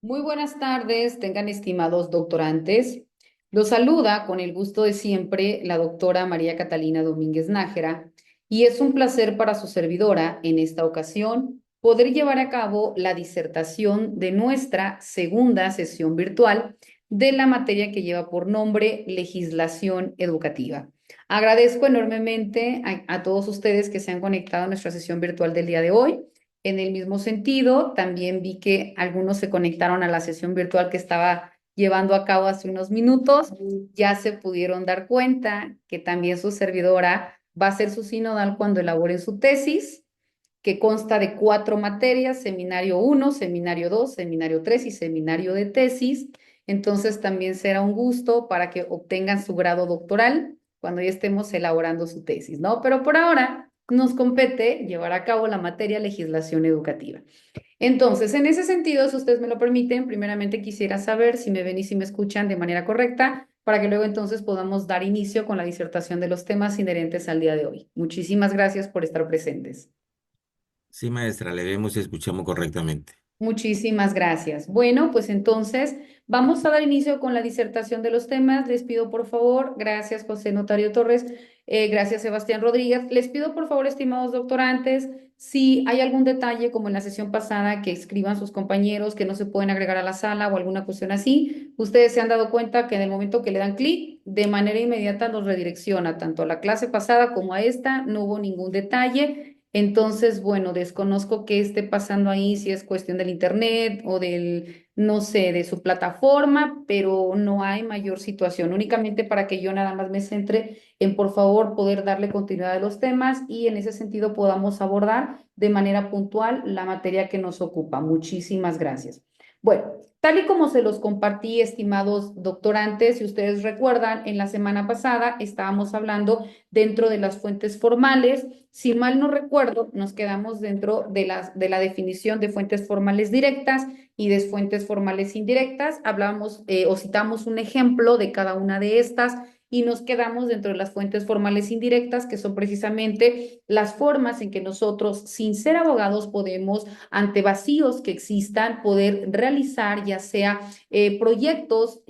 Muy buenas tardes, tengan estimados doctorantes. Los saluda con el gusto de siempre la doctora María Catalina Domínguez Nájera y es un placer para su servidora en esta ocasión poder llevar a cabo la disertación de nuestra segunda sesión virtual de la materia que lleva por nombre Legislación Educativa. Agradezco enormemente a todos ustedes que se han conectado a nuestra sesión virtual del día de hoy. En el mismo sentido, también vi que algunos se conectaron a la sesión virtual que estaba llevando a cabo hace unos minutos. Ya se pudieron dar cuenta que también su servidora va a ser su sinodal cuando elaboren su tesis, que consta de 4 materias: seminario 1, seminario 2, seminario 3 y seminario de tesis. Entonces también será un gusto para que obtengan su grado doctoral cuando ya estemos elaborando su tesis, ¿no? Pero por ahora nos compete llevar a cabo la materia legislación educativa. Entonces, en ese sentido, si ustedes me lo permiten, primeramente quisiera saber si me ven y si me escuchan de manera correcta, para que luego entonces podamos dar inicio con la disertación de los temas inherentes al día de hoy. Muchísimas gracias por estar presentes. Sí, maestra, le vemos y escuchamos correctamente. Muchísimas gracias. Bueno, pues entonces vamos a dar inicio con la disertación de los temas. Les pido por favor, gracias José Notario Torres, gracias Sebastián Rodríguez. Les pido por favor, estimados doctorantes, si hay algún detalle como en la sesión pasada que escriban sus compañeros que no se pueden agregar a la sala o alguna cuestión así, ustedes se han dado cuenta que en el momento que le dan clic, de manera inmediata los redirecciona tanto a la clase pasada como a esta, no hubo ningún detalle. Entonces, bueno, desconozco qué esté pasando ahí, si es cuestión del internet o del, no sé, de su plataforma, pero no hay mayor situación. Únicamente para que yo nada más me centre en, por favor, poder darle continuidad a los temas y en ese sentido podamos abordar de manera puntual la materia que nos ocupa. Muchísimas gracias. Bueno, tal y como se los compartí, estimados doctorantes, si ustedes recuerdan, en la semana pasada estábamos hablando dentro de las fuentes formales. Si mal no recuerdo, nos quedamos dentro de la definición de fuentes formales directas y de fuentes formales indirectas. Hablamos o citamos un ejemplo de cada una de estas y nos quedamos dentro de las fuentes formales indirectas, que son precisamente las formas en que nosotros, sin ser abogados, podemos, ante vacíos que existan, poder realizar ya sea proyectos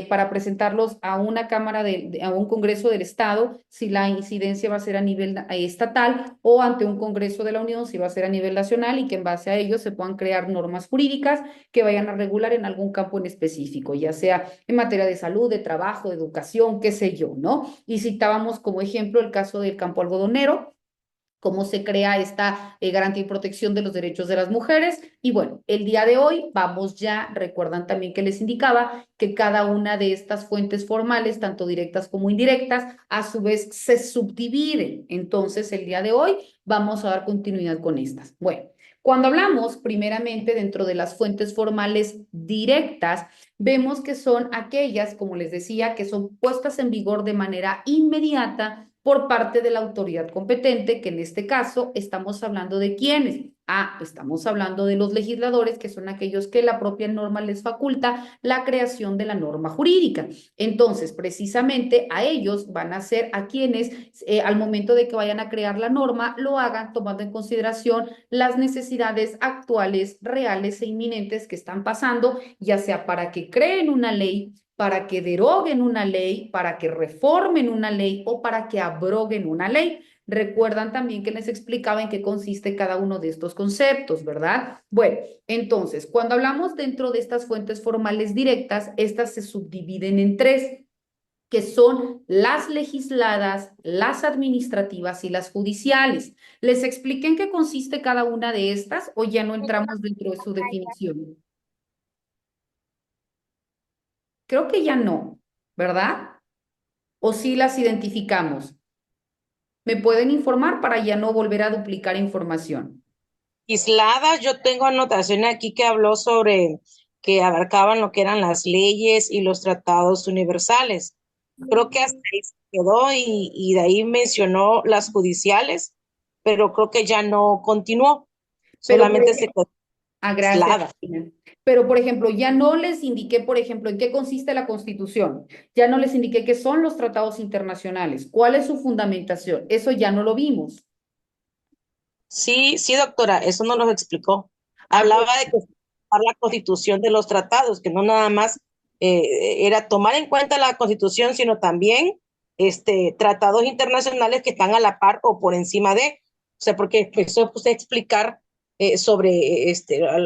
para presentarlos a una Cámara, a un Congreso del Estado, si la incidencia va a ser a nivel estatal, o ante un Congreso de la Unión, si va a ser a nivel nacional, y que en base a ello se puedan crear normas jurídicas que vayan a regular en algún campo en específico, ya sea en materia de salud, de trabajo, de educación, qué sé yo, ¿no? Y citábamos como ejemplo el caso del campo algodonero, cómo se crea esta garantía y protección de los derechos de las mujeres. Y bueno, el día de hoy vamos ya, recuerdan también que les indicaba que cada una de estas fuentes formales, tanto directas como indirectas, a su vez se subdividen. Entonces, el día de hoy vamos a dar continuidad con estas. Bueno. Cuando hablamos primeramente dentro de las fuentes formales directas, vemos que son aquellas, como les decía, que son puestas en vigor de manera inmediata por parte de la autoridad competente, que en este caso estamos hablando de quiénes. Estamos hablando de los legisladores, que son aquellos que la propia norma les faculta la creación de la norma jurídica. Entonces, precisamente a ellos van a ser a quienes, al momento de que vayan a crear la norma, lo hagan tomando en consideración las necesidades actuales, reales e inminentes que están pasando, ya sea para que creen una ley, para que deroguen una ley, para que reformen una ley o para que abroguen una ley. Recuerdan también que les explicaba en qué consiste cada uno de estos conceptos, ¿verdad? Bueno, entonces, cuando hablamos dentro de estas fuentes formales directas, estas se subdividen en tres, que son las legisladas, las administrativas y las judiciales. ¿Les expliqué en qué consiste cada una de estas o ya no entramos dentro de su definición? Creo que ya no, ¿verdad? ¿O sí las identificamos? ¿Me pueden informar para ya no volver a duplicar información? Aisladas, yo tengo anotación aquí que habló sobre que abarcaban lo que eran las leyes y los tratados universales. Creo que hasta ahí se quedó y de ahí mencionó las judiciales, pero creo que ya no continuó, Pero, por solamente se ejemplo, quedó gracias, aislada. Cristina. Pero, por ejemplo, ya no les indiqué, por ejemplo, en qué consiste la Constitución. Ya no les indiqué qué son los tratados internacionales, cuál es su fundamentación. Eso ya no lo vimos. Sí, sí, doctora, eso no nos explicó. Ah, Hablaba de que, perfecto. la constitución de los tratados, que no nada más era tomar en cuenta la constitución, sino también tratados internacionales que están a la par o por encima de, o sea, porque empezó usted a explicar sobre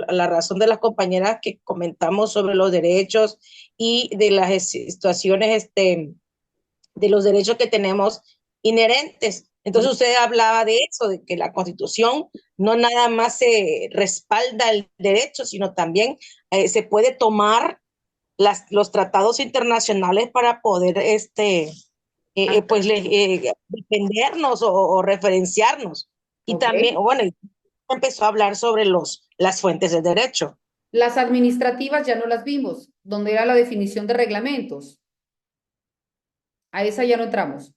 la razón de las compañeras que comentamos sobre los derechos y de las situaciones de los derechos que tenemos inherentes. Entonces usted hablaba de eso, de que la Constitución no nada más se respalda el derecho, sino también se puede tomar los tratados internacionales para poder defendernos o referenciarnos. Y ¿Ok? también, bueno, empezó a hablar sobre las fuentes del derecho. Las administrativas ya no las vimos, donde era la definición de reglamentos. A esa ya no entramos.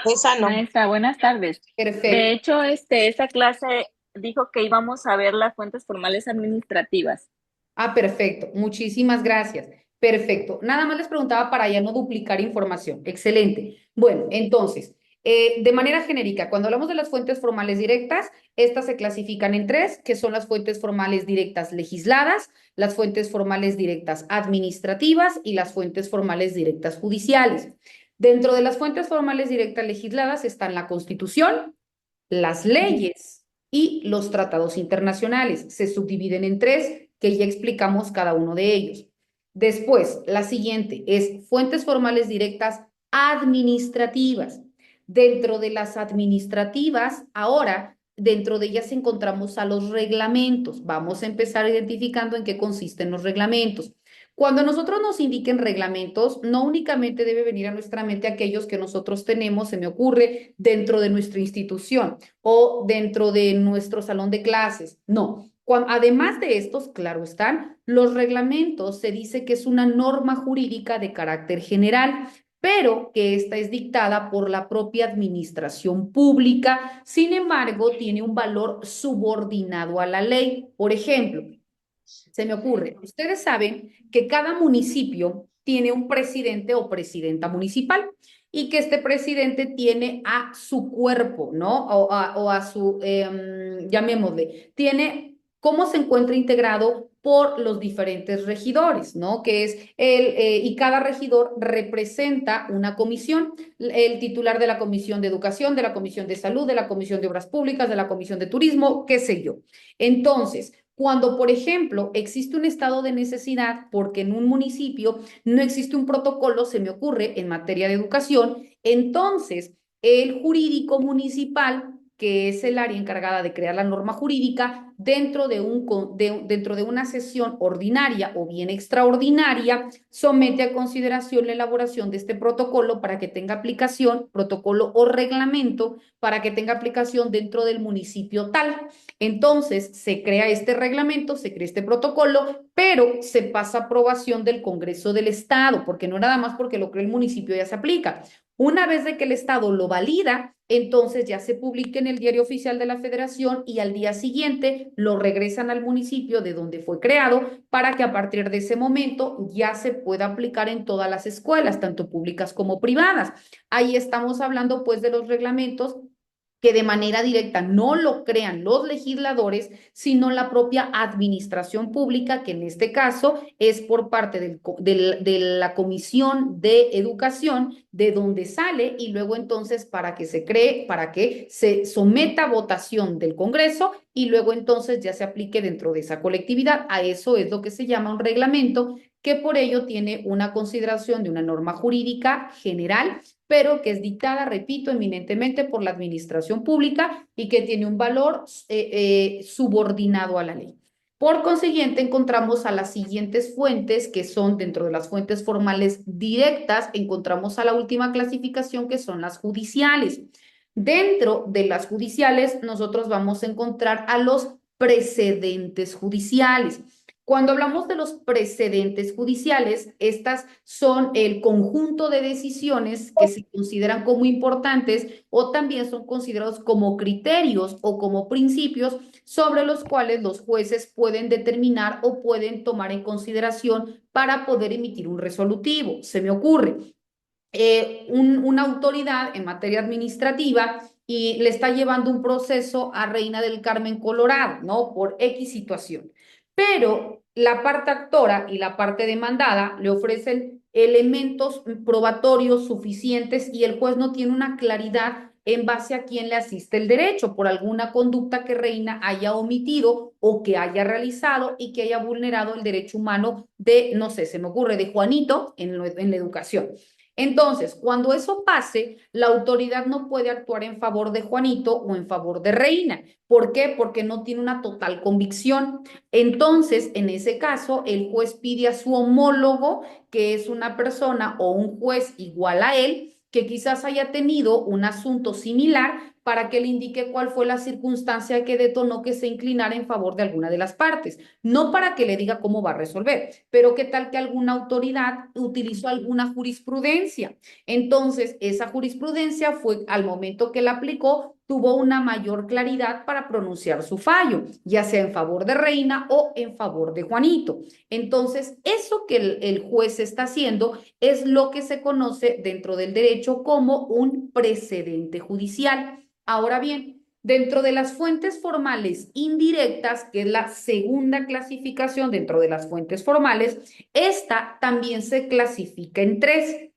Esa no. Maestra, buenas tardes. De Perfecto. hecho, esta clase dijo que íbamos a ver las fuentes formales administrativas. Ah, perfecto. Muchísimas gracias. Perfecto. Nada más les preguntaba para ya no duplicar información. Excelente. Bueno, entonces, de manera genérica, cuando hablamos de las fuentes formales directas, estas se clasifican en tres, que son las fuentes formales directas legisladas, las fuentes formales directas administrativas y las fuentes formales directas judiciales. Dentro de las fuentes formales directas legisladas están la Constitución, las leyes y los tratados internacionales. Se subdividen en tres, que ya explicamos cada uno de ellos. Después, la siguiente es fuentes formales directas administrativas. Dentro de las administrativas, ahora, dentro de ellas encontramos a los reglamentos. Vamos a empezar identificando en qué consisten los reglamentos. Cuando nosotros nos indiquen reglamentos, no únicamente debe venir a nuestra mente aquellos que nosotros tenemos, se me ocurre, dentro de nuestra institución o dentro de nuestro salón de clases. No. Además de estos, claro están, los reglamentos se dice que es una norma jurídica de carácter general, pero que esta es dictada por la propia administración pública. Sin embargo, tiene un valor subordinado a la ley. Por ejemplo, se me ocurre, ustedes saben que cada municipio tiene un presidente o presidenta municipal y que este presidente tiene a su cuerpo, ¿no? O a su, llamémosle, tiene cómo se encuentra integrado por los diferentes regidores, ¿no? Que es y cada regidor representa una comisión, el titular de la Comisión de Educación, de la Comisión de Salud, de la Comisión de Obras Públicas, de la Comisión de Turismo, qué sé yo. Entonces, cuando, por ejemplo, existe un estado de necesidad porque en un municipio no existe un protocolo, se me ocurre, en materia de educación, entonces el jurídico municipal, que es el área encargada de crear la norma jurídica, dentro de una sesión ordinaria o bien extraordinaria, somete a consideración la elaboración de este protocolo para que tenga aplicación, protocolo o reglamento, para que tenga aplicación dentro del municipio tal. Entonces, se crea este reglamento, se crea este protocolo, pero se pasa a aprobación del Congreso del Estado, porque no nada más porque lo crea el municipio ya se aplica. Una vez de que el Estado lo valida, entonces ya se publica en el Diario Oficial de la Federación y al día siguiente lo regresan al municipio de donde fue creado para que a partir de ese momento ya se pueda aplicar en todas las escuelas, tanto públicas como privadas. Ahí estamos hablando pues de los reglamentos que de manera directa no lo crean los legisladores, sino la propia administración pública, que en este caso es por parte de la Comisión de Educación, de donde sale y luego entonces para que se cree, para que se someta a votación del Congreso y luego entonces ya se aplique dentro de esa colectividad. A eso es lo que se llama un reglamento, que por ello tiene una consideración de una norma jurídica general, pero que es dictada, repito, eminentemente por la administración pública y que tiene un valor subordinado a la ley. Por consiguiente, encontramos a las siguientes fuentes, que son dentro de las fuentes formales directas, encontramos a la última clasificación, que son las judiciales. Dentro de las judiciales, nosotros vamos a encontrar a los precedentes judiciales. Cuando hablamos de los precedentes judiciales, estas son el conjunto de decisiones que se consideran como importantes o también son considerados como criterios o como principios sobre los cuales los jueces pueden determinar o pueden tomar en consideración para poder emitir un resolutivo. Se me ocurre, una autoridad en materia administrativa y le está llevando un proceso a Reina del Carmen, Colorado, ¿no? Por X situación. Pero la parte actora y la parte demandada le ofrecen elementos probatorios suficientes y el juez no tiene una claridad en base a quién le asiste el derecho por alguna conducta que Reina haya omitido o que haya realizado y que haya vulnerado el derecho humano de, no sé, se me ocurre, de Juanito en la educación. Entonces, cuando eso pase, la autoridad no puede actuar en favor de Juanito o en favor de Reina. ¿Por qué? Porque no tiene una total convicción. Entonces, en ese caso, el juez pide a su homólogo, que es una persona o un juez igual a él, que quizás haya tenido un asunto similar para que le indique cuál fue la circunstancia que detonó que se inclinara en favor de alguna de las partes. No para que le diga cómo va a resolver, pero qué tal que alguna autoridad utilizó alguna jurisprudencia. Entonces, esa jurisprudencia fue al momento que la aplicó, tuvo una mayor claridad para pronunciar su fallo, ya sea en favor de Reina o en favor de Juanito. Entonces, eso que el juez está haciendo es lo que se conoce dentro del derecho como un precedente judicial. Ahora bien, dentro de las fuentes formales indirectas, que es la segunda clasificación dentro de las fuentes formales, esta también se clasifica en tres.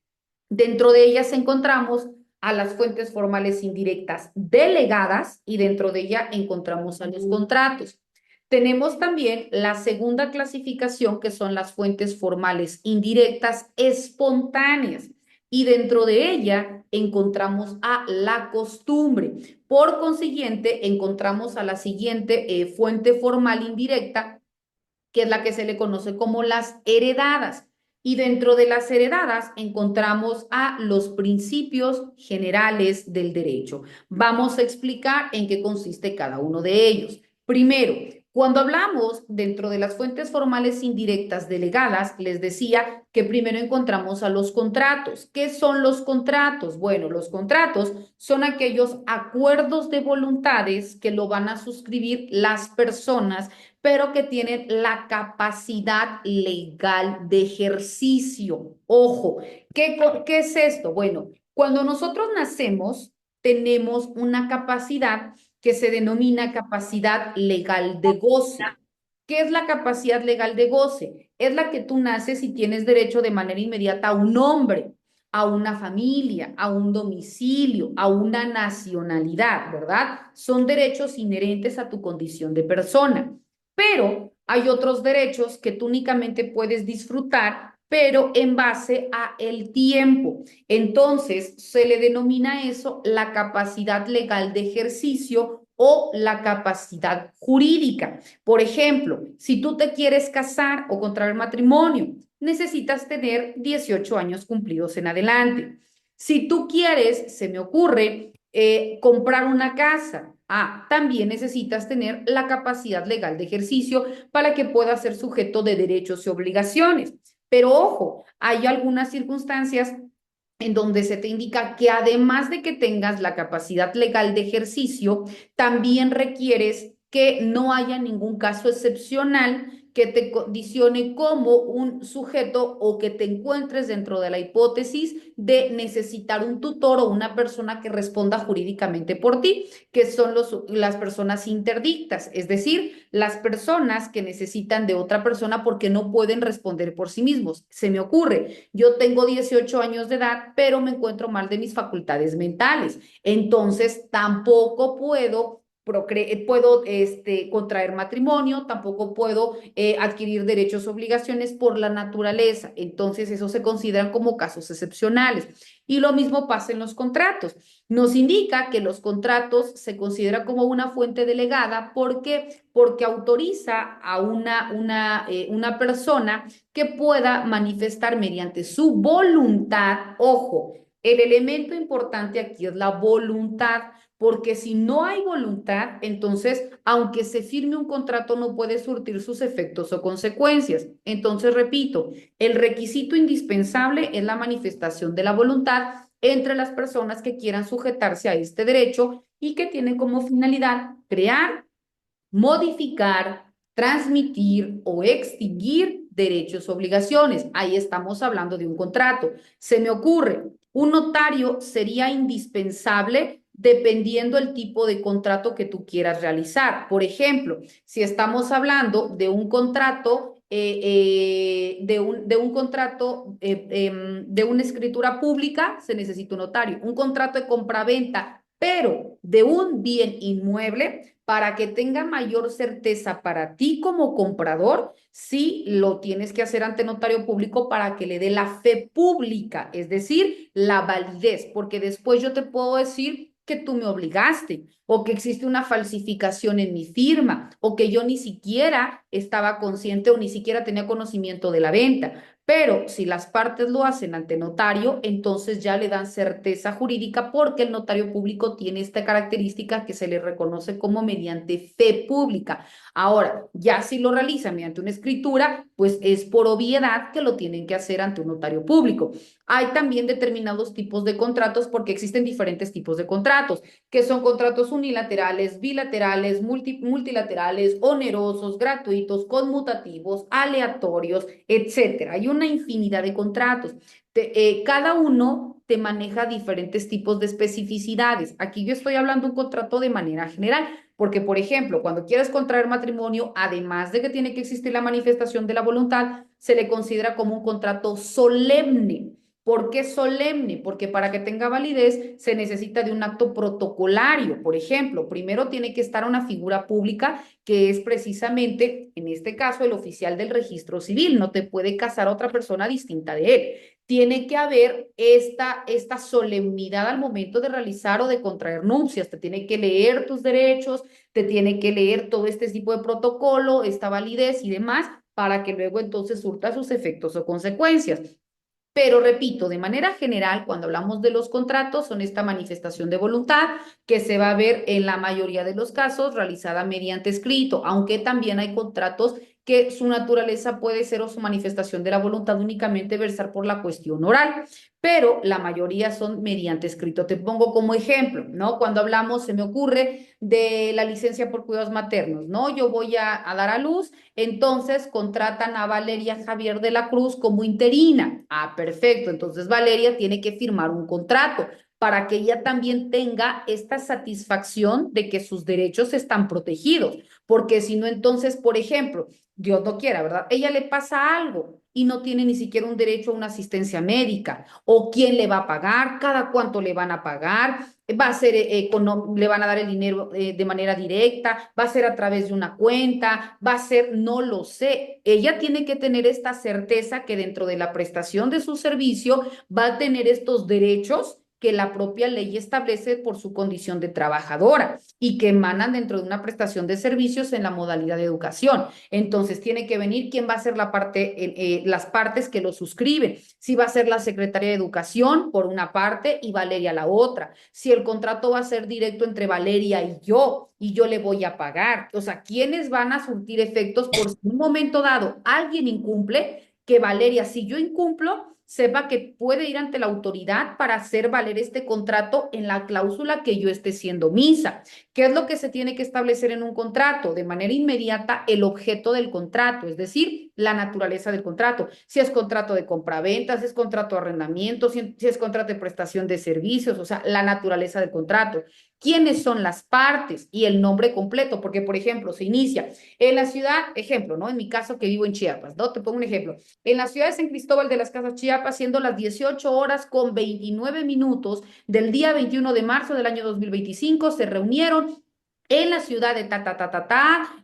Dentro de ellas encontramos a las fuentes formales indirectas delegadas y dentro de ella encontramos a los contratos. Tenemos también la segunda clasificación, que son las fuentes formales indirectas espontáneas, y dentro de ella encontramos a la costumbre. Por consiguiente, encontramos a la siguiente fuente formal indirecta, que es la que se le conoce como las heredadas. Y dentro de las heredadas encontramos a los principios generales del derecho. Vamos a explicar en qué consiste cada uno de ellos. Primero, cuando hablamos dentro de las fuentes formales indirectas delegadas, les decía que primero encontramos a los contratos. ¿Qué son los contratos? Bueno, los contratos son aquellos acuerdos de voluntades que lo van a suscribir las personas, pero que tienen la capacidad legal de ejercicio. Ojo, ¿qué es esto? Bueno, cuando nosotros nacemos, tenemos una capacidad que se denomina capacidad legal de goce. ¿Qué es la capacidad legal de goce? Es la que tú naces y tienes derecho de manera inmediata a un nombre, a una familia, a un domicilio, a una nacionalidad, ¿verdad? Son derechos inherentes a tu condición de persona. Pero hay otros derechos que tú únicamente puedes disfrutar, pero en base a el tiempo. Entonces, se le denomina eso la capacidad legal de ejercicio o la capacidad jurídica. Por ejemplo, si tú te quieres casar o contraer matrimonio, necesitas tener 18 años cumplidos en adelante. Si tú quieres, se me ocurre, comprar una casa, también necesitas tener la capacidad legal de ejercicio para que puedas ser sujeto de derechos y obligaciones. Pero ojo, hay algunas circunstancias en donde se te indica que además de que tengas la capacidad legal de ejercicio, también requieres que no haya ningún caso excepcional que te condicione como un sujeto o que te encuentres dentro de la hipótesis de necesitar un tutor o una persona que responda jurídicamente por ti, que son las personas interdictas, es decir, las personas que necesitan de otra persona porque no pueden responder por sí mismos. Se me ocurre, yo tengo 18 años de edad, pero me encuentro mal de mis facultades mentales, entonces tampoco puedo contraer matrimonio, tampoco puedo adquirir derechos o obligaciones por la naturaleza. Entonces, eso se consideran como casos excepcionales. Y lo mismo pasa en los contratos. Nos indica que los contratos se considera como una fuente delegada. ¿Por qué? Porque autoriza a una persona que pueda manifestar mediante su voluntad, ojo, el elemento importante aquí es la voluntad, porque si no hay voluntad, entonces, aunque se firme un contrato, no puede surtir sus efectos o consecuencias. Entonces, repito, el requisito indispensable es la manifestación de la voluntad entre las personas que quieran sujetarse a este derecho y que tienen como finalidad crear, modificar, transmitir o extinguir derechos o obligaciones. Ahí estamos hablando de un contrato. Se me ocurre, un notario sería indispensable dependiendo el tipo de contrato que tú quieras realizar. Por ejemplo, si estamos hablando de un contrato, de una escritura pública, se necesita un notario. Un contrato de compraventa, pero de un bien inmueble, para que tenga mayor certeza para ti como comprador, sí lo tienes que hacer ante notario público para que le dé la fe pública, es decir, la validez, porque después yo te puedo decir que tú me obligaste o que existe una falsificación en mi firma o que yo ni siquiera estaba consciente o ni siquiera tenía conocimiento de la venta. Pero si las partes lo hacen ante notario, entonces ya le dan certeza jurídica porque el notario público tiene esta característica que se le reconoce como mediante fe pública. Ahora, ya si lo realizan mediante una escritura, pues es por obviedad que lo tienen que hacer ante un notario público. Hay también determinados tipos de contratos porque existen diferentes tipos de contratos, que son contratos unilaterales, bilaterales, multilaterales, onerosos, gratuitos, conmutativos, aleatorios, etcétera. Hay una infinidad de contratos. Cada uno te maneja diferentes tipos de especificidades. Aquí yo estoy hablando de un contrato de manera general, porque, por ejemplo, cuando quieres contraer matrimonio, además de que tiene que existir la manifestación de la voluntad, se le considera como un contrato solemne. ¿Por qué solemne? Porque para que tenga validez se necesita de un acto protocolario. Por ejemplo, primero tiene que estar una figura pública que es precisamente, en este caso, el oficial del registro civil. No te puede casar otra persona distinta de él. Tiene que haber esta solemnidad al momento de realizar o de contraer nupcias. Te tiene que leer tus derechos, te tiene que leer todo este tipo de protocolo, esta validez y demás, para que luego entonces surta sus efectos o consecuencias. Pero repito, de manera general, cuando hablamos de los contratos, son esta manifestación de voluntad que se va a ver en la mayoría de los casos realizada mediante escrito, aunque también hay contratos que su naturaleza puede ser o su manifestación de la voluntad únicamente versar por la cuestión oral, pero la mayoría son mediante escrito. Te pongo como ejemplo, ¿no? Cuando hablamos, se me ocurre de la licencia por cuidados maternos, ¿no? Yo voy a dar a luz, entonces contratan a Valeria Javier de la Cruz como interina. Ah, perfecto. Entonces Valeria tiene que firmar un contrato para que ella también tenga esta satisfacción de que sus derechos están protegidos. Porque si no, entonces, por ejemplo, Dios no quiera, ¿verdad? Ella le pasa algo y no tiene ni siquiera un derecho a una asistencia médica. ¿O quién le va a pagar? ¿Cada cuánto le van a pagar? Va a ser, le van a dar el dinero de manera directa, va a ser a través de una cuenta, va a ser, no lo sé. Ella tiene que tener esta certeza que dentro de la prestación de su servicio va a tener estos derechos que la propia ley establece por su condición de trabajadora y que emanan dentro de una prestación de servicios en la modalidad de educación. Entonces tiene que venir quién va a ser las partes que lo suscriben. Si va a ser la Secretaría de Educación por una parte y Valeria la otra. Si el contrato va a ser directo entre Valeria y yo le voy a pagar. O sea, ¿quiénes van a surtir efectos por si en un momento dado alguien incumple? Que Valeria, si yo incumplo, sepa que puede ir ante la autoridad para hacer valer este contrato en la cláusula que yo esté siendo omisa. ¿Qué es lo que se tiene que establecer en un contrato? De manera inmediata, el objeto del contrato, es decir, la naturaleza del contrato. Si es contrato de compraventa, si es contrato de arrendamiento, si es contrato de prestación de servicios, o sea, la naturaleza del contrato. ¿Quiénes son las partes? Y el nombre completo, porque, por ejemplo, se inicia en la ciudad, ejemplo, ¿no? En mi caso que vivo en Chiapas, ¿no? Te pongo un ejemplo. En la ciudad de San Cristóbal de las Casas Chiapas, siendo las 18 horas con 29 minutos del día 21 de marzo del año 2025, se reunieron en la ciudad de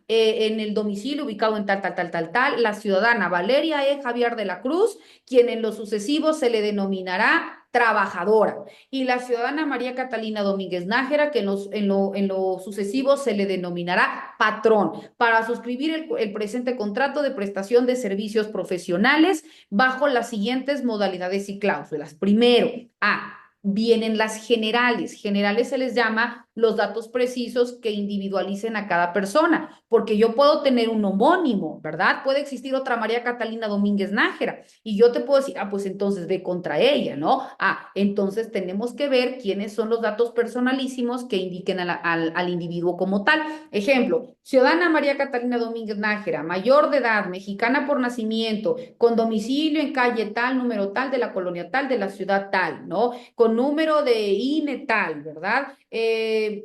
en el domicilio ubicado en la ciudadana Valeria Javier de la Cruz, quien en lo sucesivo se le denominará trabajadora, y la ciudadana María Catalina Domínguez Nájera, que en lo sucesivo se le denominará patrón, para suscribir el presente contrato de prestación de servicios profesionales bajo las siguientes modalidades y cláusulas. Primero, vienen las generales. Generales se les llama los datos precisos que individualicen a cada persona, porque yo puedo tener un homónimo, ¿verdad? Puede existir otra María Catalina Domínguez Nájera y yo te puedo decir, pues entonces ve contra ella, ¿no? Entonces tenemos que ver quiénes son los datos personalísimos que indiquen al individuo como tal. Ejemplo, ciudadana María Catalina Domínguez Nájera, mayor de edad, mexicana por nacimiento, con domicilio en calle tal, número tal, de la colonia tal, de la ciudad tal, ¿no? Con número de INE tal, ¿verdad?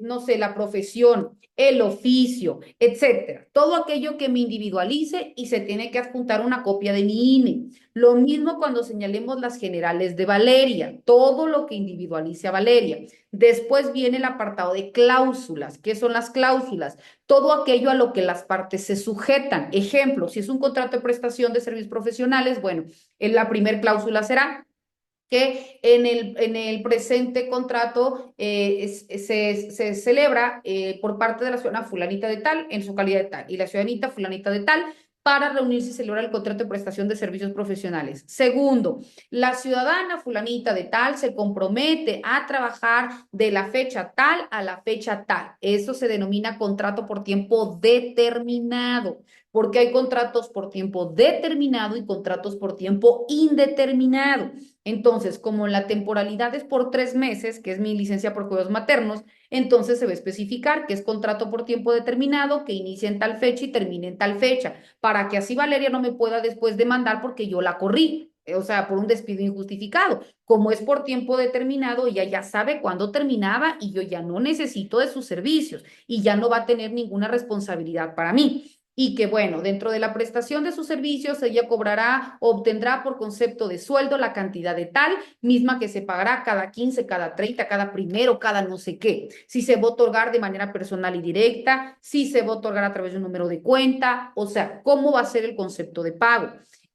No sé, la profesión, el oficio, etcétera. Todo aquello que me individualice y se tiene que adjuntar una copia de mi INE. Lo mismo cuando señalemos las generales de Valeria, todo lo que individualice a Valeria. Después viene el apartado de cláusulas. ¿Qué son las cláusulas? Todo aquello a lo que las partes se sujetan. Ejemplo, si es un contrato de prestación de servicios profesionales, bueno, en la primer cláusula será que en el presente contrato se celebra por parte de la ciudadana fulanita de tal, en su calidad de tal, y la ciudadanita fulanita de tal, para reunirse y celebrar el contrato de prestación de servicios profesionales. Segundo, la ciudadana fulanita de tal se compromete a trabajar de la fecha tal a la fecha tal. Eso se denomina contrato por tiempo determinado, porque hay contratos por tiempo determinado y contratos por tiempo indeterminado. Entonces, como la temporalidad es por 3 meses, que es mi licencia por cuidados maternos, entonces se va a especificar que es contrato por tiempo determinado, que inicia en tal fecha y termine en tal fecha, para que así Valeria no me pueda después demandar porque yo la corrí, o sea, por un despido injustificado. Como es por tiempo determinado, ella ya sabe cuándo terminaba y yo ya no necesito de sus servicios y ya no va a tener ninguna responsabilidad para mí. Y que bueno, dentro de la prestación de sus servicios, ella cobrará, obtendrá por concepto de sueldo la cantidad de tal, misma que se pagará cada 15, cada 30, cada primero, cada no sé qué. Si se va a otorgar de manera personal y directa, si se va a otorgar a través de un número de cuenta, o sea, cómo va a ser el concepto de pago.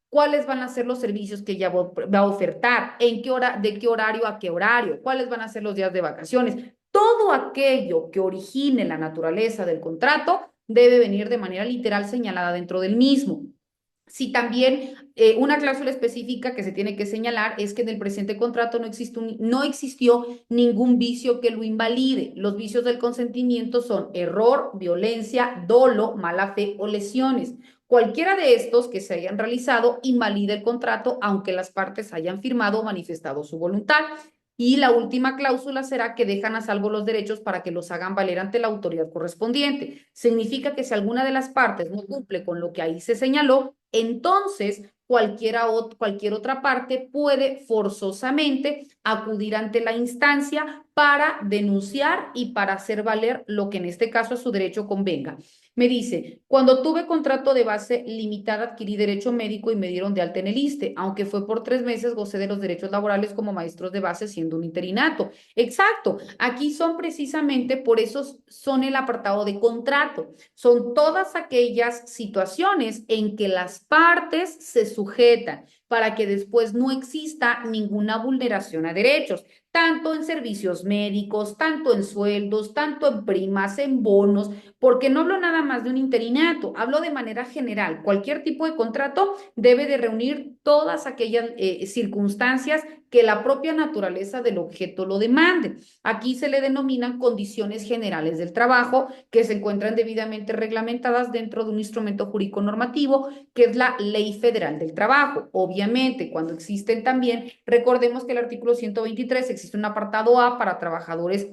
¿Cuáles van a ser los servicios que ella va a ofertar? ¿En qué hora, de qué horario a qué horario? ¿Cuáles van a ser los días de vacaciones? Todo aquello que origine la naturaleza del contrato debe venir de manera literal señalada dentro del mismo. Si también una cláusula específica que se tiene que señalar es que en el presente contrato no existió ningún vicio que lo invalide. Los vicios del consentimiento son error, violencia, dolo, mala fe o lesiones. Cualquiera de estos que se hayan realizado invalida el contrato aunque las partes hayan firmado o manifestado su voluntad. Y la última cláusula será que dejan a salvo los derechos para que los hagan valer ante la autoridad correspondiente. Significa que si alguna de las partes no cumple con lo que ahí se señaló, entonces cualquier otra parte puede forzosamente acudir ante la instancia para denunciar y para hacer valer lo que en este caso a su derecho convenga. Me dice, cuando tuve contrato de base limitada adquirí derecho médico y me dieron de alta en el ISSSTE, aunque fue por 3 meses, gocé de los derechos laborales como maestros de base siendo un interinato. Exacto, aquí son precisamente, por eso son el apartado de contrato, son todas aquellas situaciones en que las partes se sujetan para que después no exista ninguna vulneración a derechos, tanto en servicios médicos, tanto en sueldos, tanto en primas, en bonos, porque no hablo nada más de un interinato, hablo de manera general. Cualquier tipo de contrato debe de reunir todas aquellas circunstancias que la propia naturaleza del objeto lo demande. Aquí se le denominan condiciones generales del trabajo que se encuentran debidamente reglamentadas dentro de un instrumento jurídico normativo que es la Ley Federal del Trabajo. Obviamente, cuando existen también, recordemos que el artículo 123 existe un apartado A para trabajadores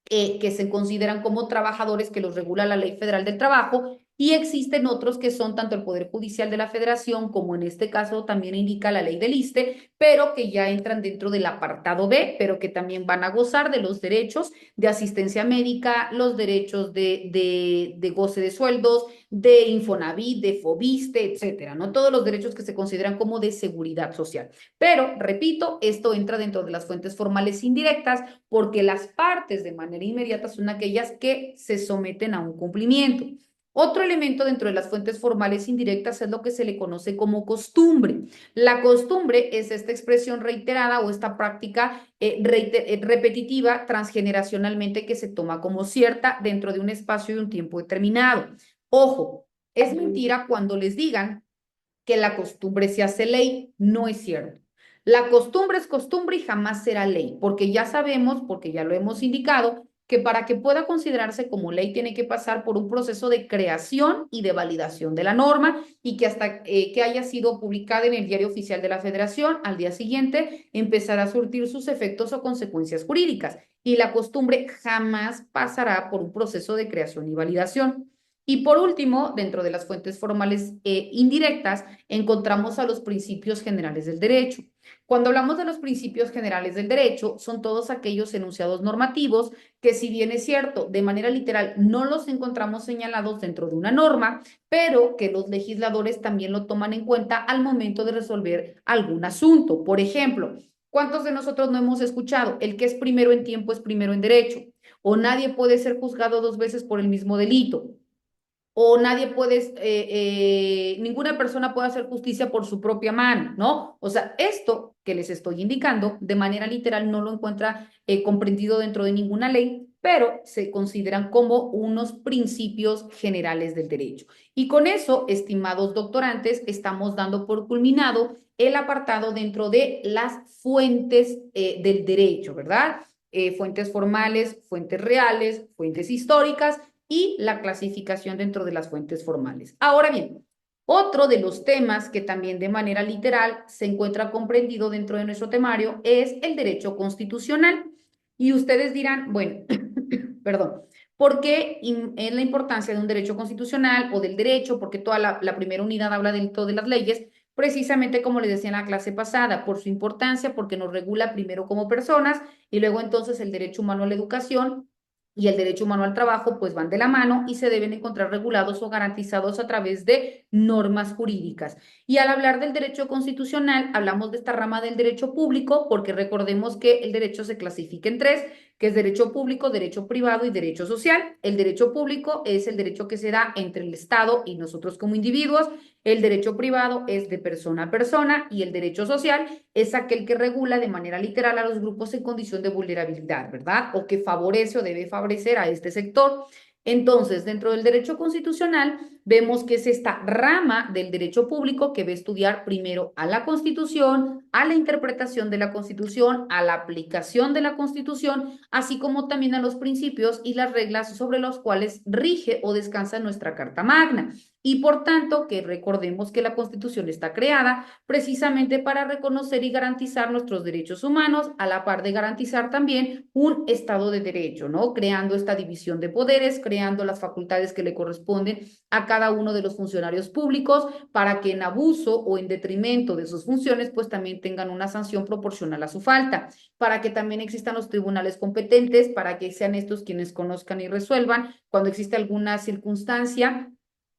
que se consideran como trabajadores que los regula la Ley Federal del Trabajo y existen otros que son tanto el Poder Judicial de la Federación como en este caso también indica la ley del ISSSTE, pero que ya entran dentro del apartado B, pero que también van a gozar de los derechos de asistencia médica, los derechos de goce de sueldos, de Infonavit, de Fobiste, etcétera, ¿no? Todos los derechos que se consideran como de seguridad social. Pero, repito, esto entra dentro de las fuentes formales indirectas porque las partes de manera inmediata son aquellas que se someten a un cumplimiento. Otro elemento dentro de las fuentes formales indirectas es lo que se le conoce como costumbre. La costumbre es esta expresión reiterada o esta práctica repetitiva transgeneracionalmente que se toma como cierta dentro de un espacio y un tiempo determinado. Ojo, es mentira cuando les digan que la costumbre se hace ley, no es cierto. La costumbre es costumbre y jamás será ley, porque ya sabemos, porque ya lo hemos indicado, que para que pueda considerarse como ley tiene que pasar por un proceso de creación y de validación de la norma y que hasta que haya sido publicada en el Diario Oficial de la Federación, al día siguiente empezará a surtir sus efectos o consecuencias jurídicas y la costumbre jamás pasará por un proceso de creación y validación. Y por último, dentro de las fuentes formales indirectas, encontramos a los principios generales del derecho. Cuando hablamos de los principios generales del derecho, son todos aquellos enunciados normativos que, si bien es cierto, de manera literal no los encontramos señalados dentro de una norma, pero que los legisladores también lo toman en cuenta al momento de resolver algún asunto. Por ejemplo, ¿cuántos de nosotros no hemos escuchado? El que es primero en tiempo es primero en derecho, o nadie puede ser juzgado dos veces por el mismo delito, o nadie puede, ninguna persona puede hacer justicia por su propia mano, ¿no? O sea, esto que les estoy indicando de manera literal no lo encuentra comprendido dentro de ninguna ley, pero se consideran como unos principios generales del derecho. Y con eso, estimados doctorantes, estamos dando por culminado el apartado dentro de las fuentes del derecho, ¿verdad? Fuentes formales, fuentes reales, fuentes históricas y la clasificación dentro de las fuentes formales. Ahora bien, otro de los temas que también de manera literal se encuentra comprendido dentro de nuestro temario es el derecho constitucional. Y ustedes dirán, bueno, perdón, ¿por qué es la importancia de un derecho constitucional o del derecho? Porque toda la primera unidad habla del todo de las leyes, precisamente como les decía en la clase pasada, por su importancia, porque nos regula primero como personas y luego entonces el derecho humano a la educación y el derecho humano al trabajo pues van de la mano y se deben encontrar regulados o garantizados a través de normas jurídicas. Y al hablar del derecho constitucional, hablamos de esta rama del derecho público porque recordemos que el derecho se clasifica en tres, que es derecho público, derecho privado y derecho social. El derecho público es el derecho que se da entre el Estado y nosotros como individuos. El derecho privado es de persona a persona y el derecho social es aquel que regula de manera literal a los grupos en condición de vulnerabilidad, ¿verdad? O que favorece o debe favorecer a este sector. Entonces, dentro del derecho constitucional, vemos que es esta rama del derecho público que va a estudiar primero a la Constitución, a la interpretación de la Constitución, a la aplicación de la Constitución, así como también a los principios y las reglas sobre los cuales rige o descansa nuestra Carta Magna. Y por tanto, que recordemos que la Constitución está creada precisamente para reconocer y garantizar nuestros derechos humanos, a la par de garantizar también un Estado de Derecho, ¿no? Creando esta división de poderes, creando las facultades que le corresponden a cada uno de los funcionarios públicos para que en abuso o en detrimento de sus funciones, pues también tengan una sanción proporcional a su falta, para que también existan los tribunales competentes, para que sean estos quienes conozcan y resuelvan cuando existe alguna circunstancia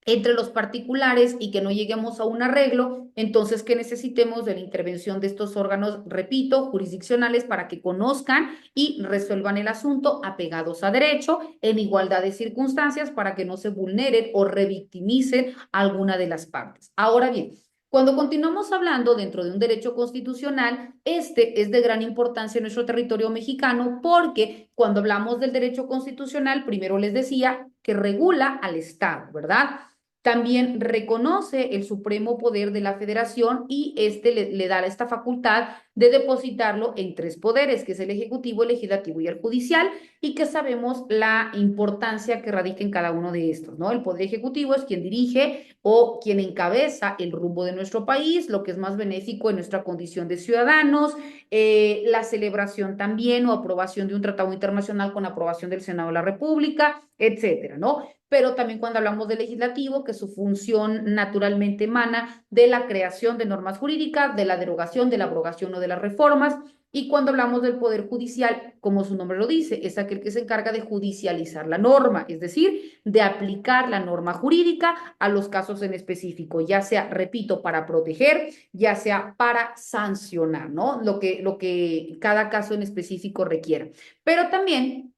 entre los particulares y que no lleguemos a un arreglo, entonces que necesitemos de la intervención de estos órganos, repito, jurisdiccionales para que conozcan y resuelvan el asunto apegados a derecho en igualdad de circunstancias para que no se vulneren o revictimicen alguna de las partes. Ahora bien, cuando continuamos hablando dentro de un derecho constitucional, este es de gran importancia en nuestro territorio mexicano porque cuando hablamos del derecho constitucional, primero les decía que regula al Estado, ¿verdad? También reconoce el supremo poder de la federación y este le da esta facultad de depositarlo en tres poderes, que es el ejecutivo, el legislativo y el judicial, y que sabemos la importancia que radica en cada uno de estos, ¿no? El poder ejecutivo es quien dirige o quien encabeza el rumbo de nuestro país, lo que es más benéfico en nuestra condición de ciudadanos, la celebración también o aprobación de un tratado internacional con aprobación del Senado de la República, etcétera, ¿no? Pero también cuando hablamos del legislativo, que su función naturalmente emana de la creación de normas jurídicas, de la derogación, de la abrogación o de las reformas. Y cuando hablamos del Poder Judicial, como su nombre lo dice, es aquel que se encarga de judicializar la norma, es decir, de aplicar la norma jurídica a los casos en específico, ya sea, repito, para proteger, ya sea para sancionar, ¿no? Lo que cada caso en específico requiera. Pero también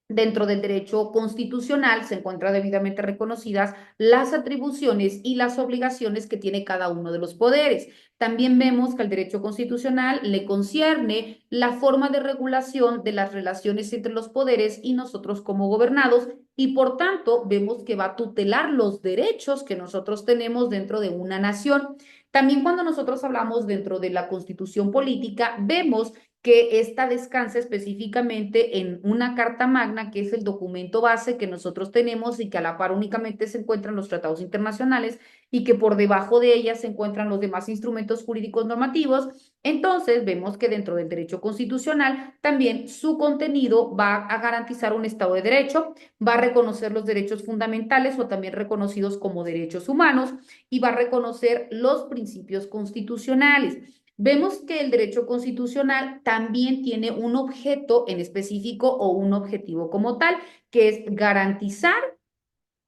dentro del derecho constitucional se encuentran debidamente reconocidas las atribuciones y las obligaciones que tiene cada uno de los poderes. También vemos que al derecho constitucional le concierne la forma de regulación de las relaciones entre los poderes y nosotros como gobernados y por tanto vemos que va a tutelar los derechos que nosotros tenemos dentro de una nación. También cuando nosotros hablamos dentro de la constitución política, vemos que esta descansa específicamente en una Carta Magna, que es el documento base que nosotros tenemos y que a la par únicamente se encuentran los tratados internacionales y que por debajo de ella se encuentran los demás instrumentos jurídicos normativos. Entonces, vemos que dentro del derecho constitucional también su contenido va a garantizar un Estado de Derecho, va a reconocer los derechos fundamentales o también reconocidos como derechos humanos y va a reconocer los principios constitucionales. Vemos que el derecho constitucional también tiene un objeto en específico o un objetivo como tal, que es garantizar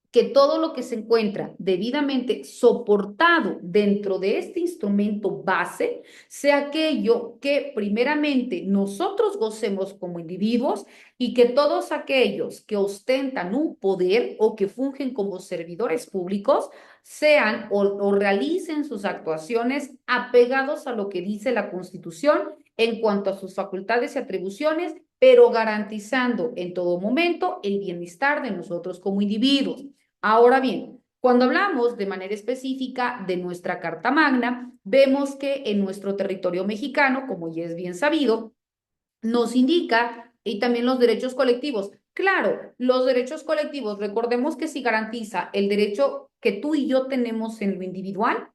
que todo lo que se encuentra debidamente soportado dentro de este instrumento base sea aquello que primeramente nosotros gocemos como individuos y que todos aquellos que ostentan un poder o que fungen como servidores públicos sean o realicen sus actuaciones apegados a lo que dice la Constitución en cuanto a sus facultades y atribuciones, pero garantizando en todo momento el bienestar de nosotros como individuos. Ahora bien, cuando hablamos de manera específica de nuestra Carta Magna, vemos que en nuestro territorio mexicano, como ya es bien sabido, nos indica y también los derechos colectivos. Claro, los derechos colectivos, recordemos que si garantiza el derecho que tú y yo tenemos en lo individual,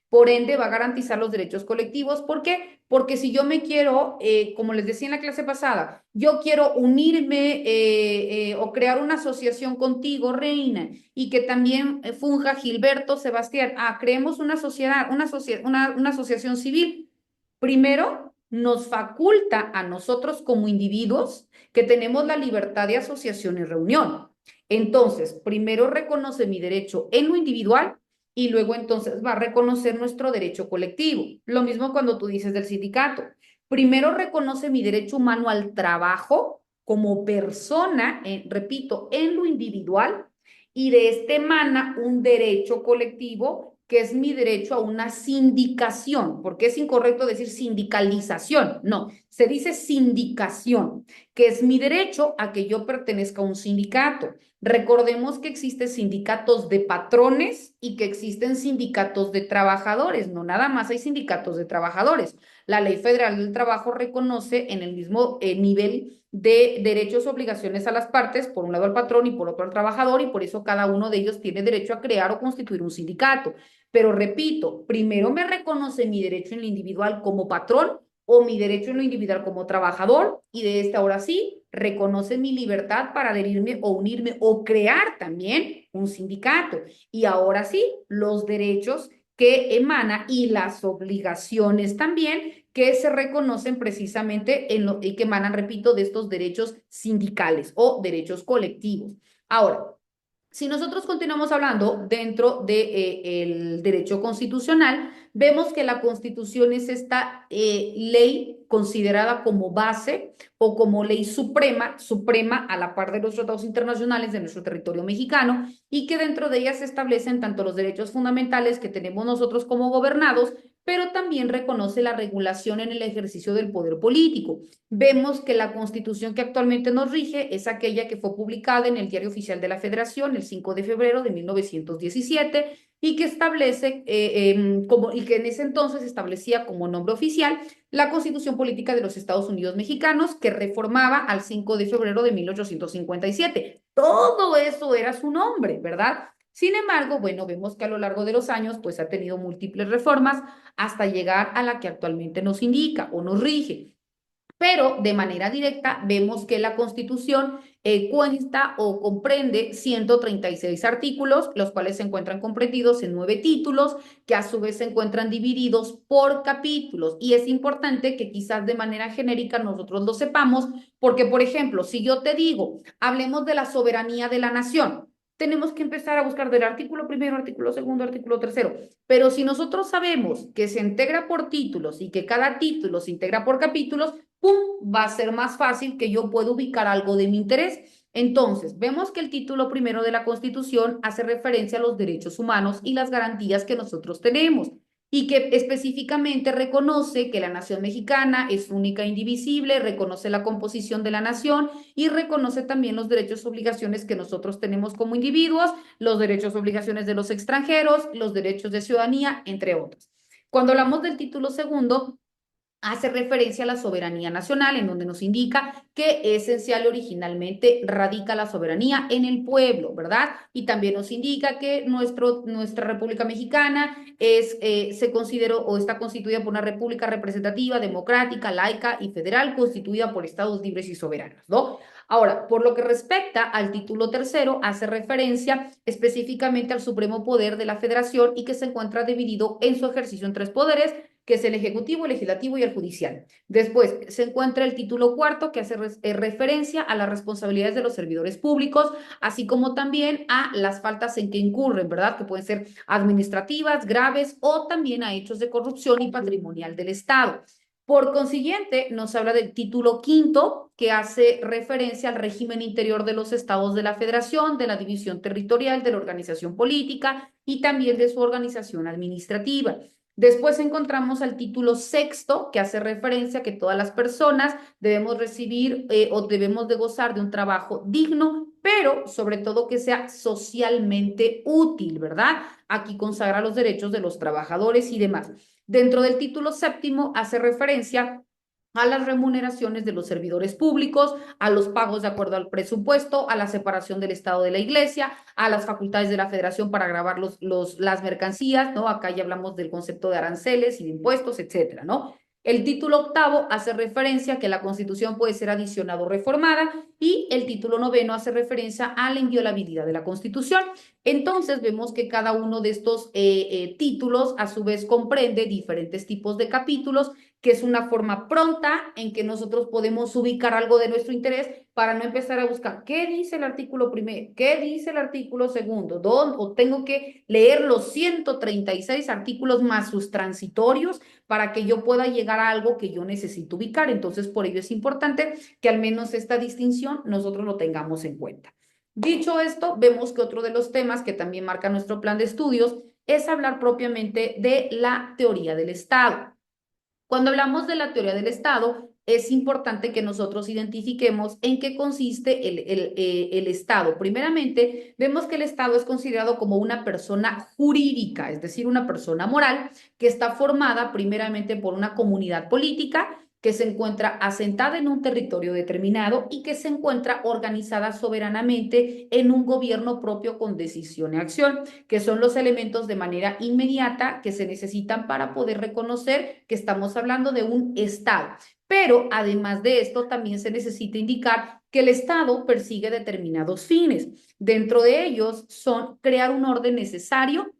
por ende va a garantizar los derechos colectivos. ¿Por qué? Porque si yo me quiero, como les decía en la clase pasada, yo quiero unirme o crear una asociación contigo, Reina, y que también funja Gilberto, Sebastián, creemos una sociedad, una asociación civil. Primero, nos faculta a nosotros como individuos que tenemos la libertad de asociación y reunión. Entonces, primero reconoce mi derecho en lo individual y luego entonces va a reconocer nuestro derecho colectivo. Lo mismo cuando tú dices del sindicato. Primero reconoce mi derecho humano al trabajo como persona, repito, en lo individual, y de este emana un derecho colectivo que es mi derecho a una sindicación, porque es incorrecto decir sindicalización, no, se dice sindicación, que es mi derecho a que yo pertenezca a un sindicato. Recordemos que existen sindicatos de patrones y que existen sindicatos de trabajadores, no nada más hay sindicatos de trabajadores. La Ley Federal del Trabajo reconoce en el mismo nivel de derechos y obligaciones a las partes, por un lado al patrón y por otro al trabajador, y por eso cada uno de ellos tiene derecho a crear o constituir un sindicato. Pero repito, primero me reconoce mi derecho en lo individual como patrón o mi derecho en lo individual como trabajador y de esta ahora sí reconoce mi libertad para adherirme o unirme o crear también un sindicato. Y ahora sí, los derechos que emana y las obligaciones también que se reconocen precisamente en lo y que emanan, repito, de estos derechos sindicales o derechos colectivos. Ahora, si nosotros continuamos hablando dentro del derecho constitucional, vemos que la Constitución es esta ley considerada como base o como ley suprema, suprema a la par de los tratados internacionales de nuestro territorio mexicano y que dentro de ella se establecen tanto los derechos fundamentales que tenemos nosotros como gobernados, pero también reconoce la regulación en el ejercicio del poder político. Vemos que la Constitución que actualmente nos rige es aquella que fue publicada en el Diario Oficial de la Federación el 5 de febrero de 1917 y que establece, y que en ese entonces establecía como nombre oficial la Constitución Política de los Estados Unidos Mexicanos, que reformaba al 5 de febrero de 1857. Todo eso era su nombre, ¿verdad? Sin embargo, bueno, vemos que a lo largo de los años, pues ha tenido múltiples reformas hasta llegar a la que actualmente nos indica o nos rige. Pero de manera directa vemos que la Constitución cuenta o comprende 136 artículos, los cuales se encuentran comprendidos en 9 títulos, que a su vez se encuentran divididos por capítulos. Y es importante que quizás de manera genérica nosotros lo sepamos, porque, por ejemplo, si yo te digo, hablemos de la soberanía de la nación, tenemos que empezar a buscar del artículo primero, artículo segundo, artículo tercero. Pero si nosotros sabemos que se integra por títulos y que cada título se integra por capítulos, ¡pum!, va a ser más fácil que yo pueda ubicar algo de mi interés. Entonces, vemos que el título primero de la Constitución hace referencia a los derechos humanos y las garantías que nosotros tenemos y que específicamente reconoce que la nación mexicana es única e indivisible, reconoce la composición de la nación y reconoce también los derechos y obligaciones que nosotros tenemos como individuos, los derechos y obligaciones de los extranjeros, los derechos de ciudadanía, entre otros. Cuando hablamos del título segundo, hace referencia a la soberanía nacional, en donde nos indica que esencial y originalmente radica la soberanía en el pueblo, ¿verdad? Y también nos indica que nuestra República Mexicana se consideró o está constituida por una república representativa, democrática, laica y federal, constituida por estados libres y soberanos, ¿no? Ahora, por lo que respecta al título tercero, hace referencia específicamente al supremo poder de la federación y que se encuentra dividido en su ejercicio en tres poderes, que es el ejecutivo, el legislativo y el judicial. Después se encuentra el título cuarto, que hace referencia a las responsabilidades de los servidores públicos, así como también a las faltas en que incurren, ¿verdad? Que pueden ser administrativas, graves o también a hechos de corrupción y patrimonial del Estado. Por consiguiente, nos habla del título quinto, que hace referencia al régimen interior de los estados de la federación, de la división territorial, de la organización política y también de su organización administrativa. Después encontramos al título sexto, que hace referencia a que todas las personas debemos recibir o debemos de gozar de un trabajo digno, pero sobre todo que sea socialmente útil, ¿verdad? Aquí consagra los derechos de los trabajadores y demás. Dentro del título séptimo hace referencia a las remuneraciones de los servidores públicos, a los pagos de acuerdo al presupuesto, a la separación del Estado de la Iglesia, a las facultades de la Federación para gravar las mercancías, ¿no? Acá ya hablamos del concepto de aranceles y de impuestos, etcétera, ¿no? El título octavo hace referencia a que la Constitución puede ser adicionada o reformada y el título noveno hace referencia a la inviolabilidad de la Constitución. Entonces vemos que cada uno de estos títulos a su vez comprende diferentes tipos de capítulos, que es una forma pronta en que nosotros podemos ubicar algo de nuestro interés para no empezar a buscar qué dice el artículo primero, qué dice el artículo segundo, dónde, o tengo que leer los 136 artículos más sus transitorios para que yo pueda llegar a algo que yo necesito ubicar. Entonces, por ello es importante que al menos esta distinción nosotros lo tengamos en cuenta. Dicho esto, vemos que otro de los temas que también marca nuestro plan de estudios es hablar propiamente de la teoría del Estado. Cuando hablamos de la teoría del Estado, es importante que nosotros identifiquemos en qué consiste el Estado. Primeramente, vemos que el Estado es considerado como una persona jurídica, es decir, una persona moral que está formada primeramente por una comunidad política que se encuentra asentada en un territorio determinado y que se encuentra organizada soberanamente en un gobierno propio con decisión y acción, que son los elementos de manera inmediata que se necesitan para poder reconocer que estamos hablando de un Estado. Pero además de esto, también se necesita indicar que el Estado persigue determinados fines. Dentro de ellos son crear un orden necesario,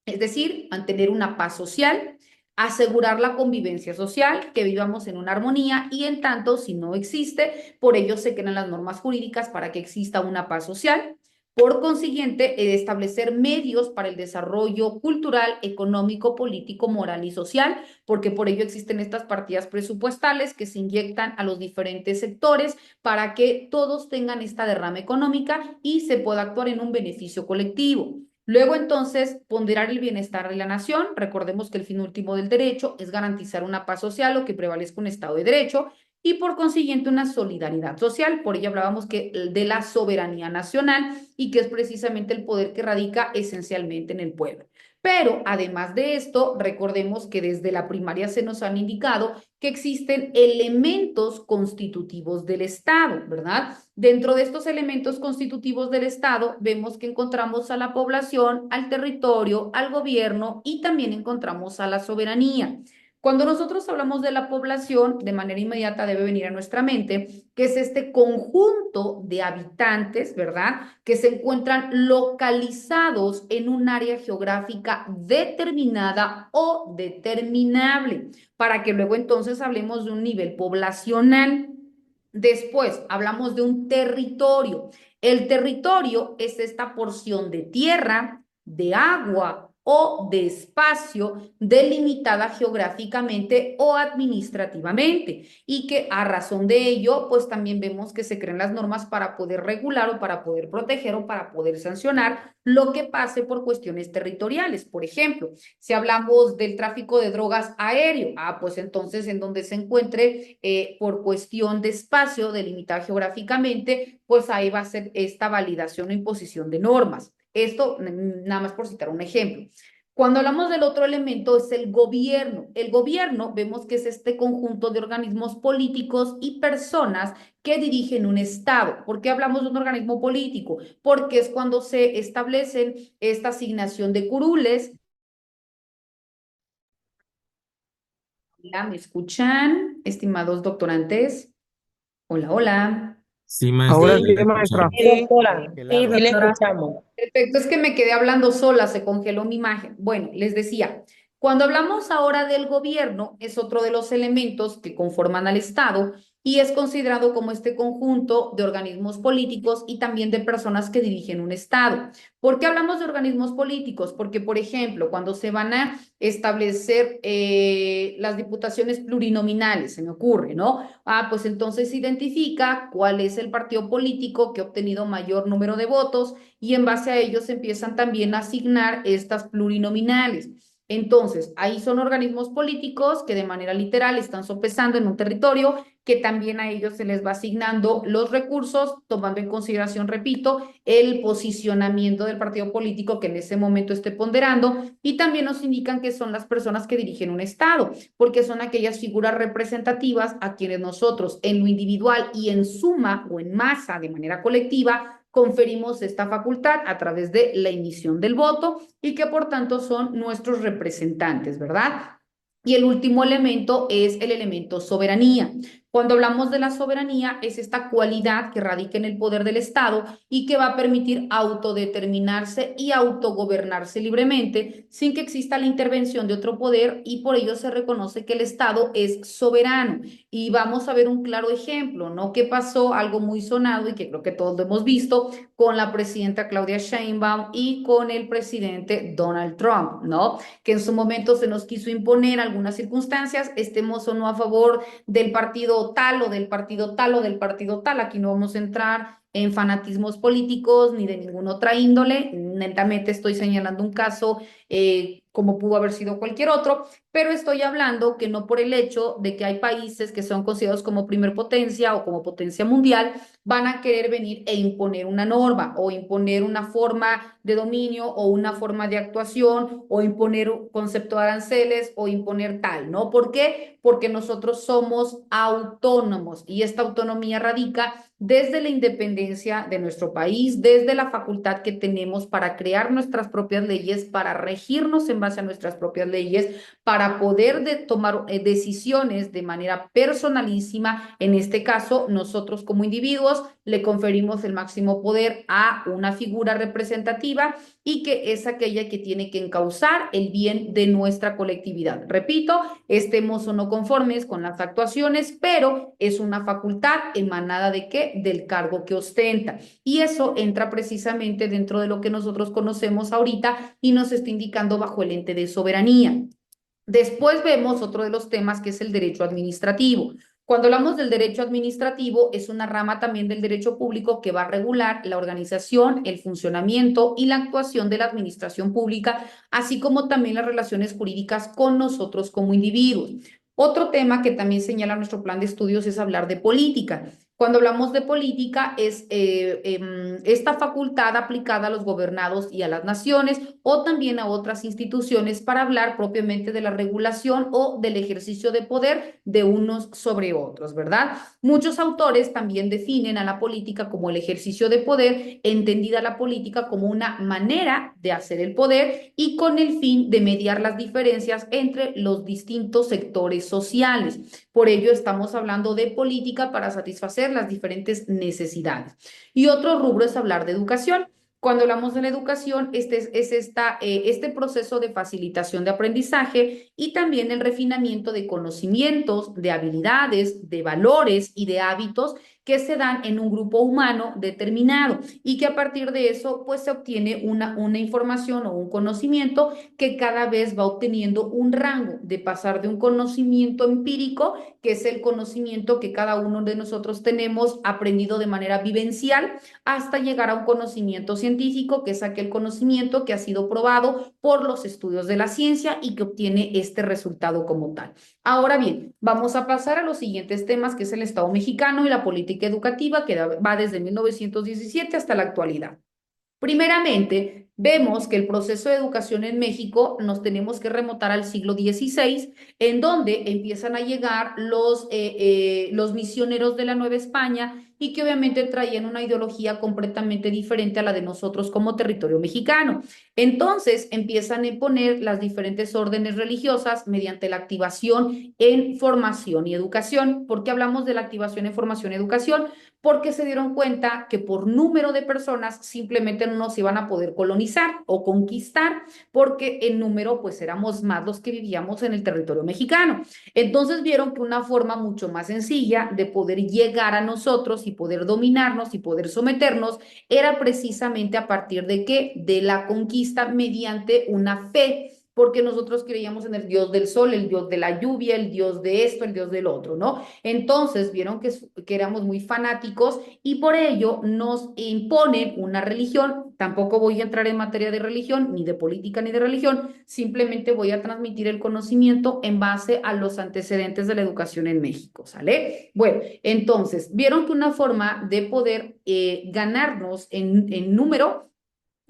es decir, mantener una paz social, asegurar la convivencia social, que vivamos en una armonía y en tanto, si no existe, por ello se crean las normas jurídicas para que exista una paz social. Por consiguiente, establecer medios para el desarrollo cultural, económico, político, moral y social, porque por ello existen estas partidas presupuestales que se inyectan a los diferentes sectores para que todos tengan esta derrama económica y se pueda actuar en un beneficio colectivo. Luego, entonces, ponderar el bienestar de la nación. Recordemos que el fin último del derecho es garantizar una paz social o que prevalezca un Estado de Derecho y, por consiguiente, una solidaridad social. Por ello hablábamos que de la soberanía nacional y que es precisamente el poder que radica esencialmente en el pueblo. Pero, además de esto, recordemos que desde la primaria se nos han indicado que existen elementos constitutivos del Estado, ¿verdad? Dentro de estos elementos constitutivos del Estado, vemos que encontramos a la población, al territorio, al gobierno y también encontramos a la soberanía. Cuando nosotros hablamos de la población, de manera inmediata debe venir a nuestra mente que es este conjunto de habitantes, ¿verdad? Que se encuentran localizados en un área geográfica determinada o determinable, para que luego entonces hablemos de un nivel poblacional. Después hablamos de un territorio. El territorio es esta porción de tierra, de agua o de espacio delimitada geográficamente o administrativamente y que a razón de ello, pues también vemos que se crean las normas para poder regular o para poder proteger o para poder sancionar lo que pase por cuestiones territoriales. Por ejemplo, si hablamos del tráfico de drogas aéreo, pues entonces en donde se encuentre por cuestión de espacio delimitada geográficamente, pues ahí va a ser esta validación o imposición de normas. Esto nada más por citar un ejemplo. Cuando hablamos del otro elemento es el gobierno. El gobierno vemos que es este conjunto de organismos políticos y personas que dirigen un Estado. ¿Por qué hablamos de un organismo político? Porque es cuando se establecen esta asignación de curules. Hola, ¿me escuchan, estimados doctorantes? Hola, hola. Sí, maestra, Ahora ya sí, la maestra. escuchamos. Sí, doctora, sí, Claro. le doctora. escuchamos. Perfecto, es que me quedé hablando sola, se congeló mi imagen. Bueno, les decía, cuando hablamos ahora del gobierno, es otro de los elementos que conforman al Estado y es considerado como este conjunto de organismos políticos y también de personas que dirigen un Estado. ¿Por qué hablamos de organismos políticos? Porque, por ejemplo, cuando se van a establecer las diputaciones plurinominales, se me ocurre, ¿no? Pues entonces se identifica cuál es el partido político que ha obtenido mayor número de votos y en base a ellos empiezan también a asignar estas plurinominales. Entonces, ahí son organismos políticos que de manera literal están sopesando en un territorio, que también a ellos se les va asignando los recursos, tomando en consideración, repito, el posicionamiento del partido político que en ese momento esté ponderando, y también nos indican que son las personas que dirigen un Estado, porque son aquellas figuras representativas a quienes nosotros en lo individual y en suma o en masa, de manera colectiva, conferimos esta facultad a través de la emisión del voto y que por tanto son nuestros representantes, ¿verdad? Y el último elemento es el elemento soberanía. Cuando hablamos de la soberanía, es esta cualidad que radica en el poder del Estado y que va a permitir autodeterminarse y autogobernarse libremente sin que exista la intervención de otro poder, y por ello se reconoce que el Estado es soberano. Y vamos a ver un claro ejemplo, ¿no? ¿Qué pasó? Algo muy sonado y que creo que todos lo hemos visto con la presidenta Claudia Sheinbaum y con el presidente Donald Trump, ¿no? Que en su momento se nos quiso imponer algunas circunstancias, estemos o no a favor del partido tal o del partido tal o del partido tal. Aquí no vamos a entrar en fanatismos políticos ni de ninguna otra índole, netamente estoy señalando un caso como pudo haber sido cualquier otro, pero estoy hablando que no por el hecho de que hay países que son considerados como primer potencia o como potencia mundial, van a querer venir e imponer una norma o imponer una forma de dominio o una forma de actuación o imponer un concepto de aranceles o imponer tal, ¿no? ¿Por qué? Porque nosotros somos autónomos y esta autonomía radica desde la independencia de nuestro país, desde la facultad que tenemos para crear nuestras propias leyes, para regirnos en base a nuestras propias leyes, para poder tomar decisiones de manera personalísima. En este caso, nosotros como individuos le conferimos el máximo poder a una figura representativa y que es aquella que tiene que encauzar el bien de nuestra colectividad. Repito, estemos o no conformes con las actuaciones, pero es una facultad emanada ¿de qué? Del cargo que ostenta. Y eso entra precisamente dentro de lo que nosotros conocemos ahorita y nos está indicando bajo el ente de soberanía. Después vemos otro de los temas que es el derecho administrativo. Cuando hablamos del derecho administrativo, es una rama también del derecho público que va a regular la organización, el funcionamiento y la actuación de la administración pública, así como también las relaciones jurídicas con nosotros como individuos. Otro tema que también señala nuestro plan de estudios es hablar de política. Cuando hablamos de política es esta facultad aplicada a los gobernados y a las naciones o también a otras instituciones para hablar propiamente de la regulación o del ejercicio de poder de unos sobre otros, ¿verdad? Muchos autores también definen a la política como el ejercicio de poder, entendida la política como una manera de hacer el poder y con el fin de mediar las diferencias entre los distintos sectores sociales. Por ello estamos hablando de política para satisfacer las diferentes necesidades. Y otro rubro es hablar de educación. Cuando hablamos de la educación, este proceso de facilitación de aprendizaje y también el refinamiento de conocimientos, de habilidades, de valores y de hábitos que se dan en un grupo humano determinado y que a partir de eso pues se obtiene una información o un conocimiento que cada vez va obteniendo un rango de pasar de un conocimiento empírico, que es el conocimiento que cada uno de nosotros tenemos aprendido de manera vivencial, hasta llegar a un conocimiento científico, que es aquel conocimiento que ha sido probado por los estudios de la ciencia y que obtiene este resultado como tal. Ahora bien, vamos a pasar a los siguientes temas, que es el Estado mexicano y la política educativa, que va desde 1917 hasta la actualidad. Primeramente, vemos que el proceso de educación en México nos tenemos que remontar al siglo XVI, en donde empiezan a llegar los misioneros de la Nueva España y que obviamente traían una ideología completamente diferente a la de nosotros como territorio mexicano. Entonces empiezan a imponer las diferentes órdenes religiosas mediante la activación en formación y educación. ¿Por qué hablamos de la activación en formación y educación? Porque se dieron cuenta que por número de personas simplemente no nos iban a poder colonizar o conquistar, porque en número pues éramos más los que vivíamos en el territorio mexicano. Entonces vieron que una forma mucho más sencilla de poder llegar a nosotros y poder dominarnos y poder someternos era precisamente a partir de qué? De la conquista mediante una fe, porque nosotros creíamos en el Dios del sol, el Dios de la lluvia, el Dios de esto, el Dios del otro, ¿no? Entonces vieron que éramos muy fanáticos y por ello nos imponen una religión. Tampoco voy a entrar en materia de religión, ni de política, ni de religión, simplemente voy a transmitir el conocimiento en base a los antecedentes de la educación en México, ¿sale? Bueno, entonces, vieron que una forma de poder ganarnos en número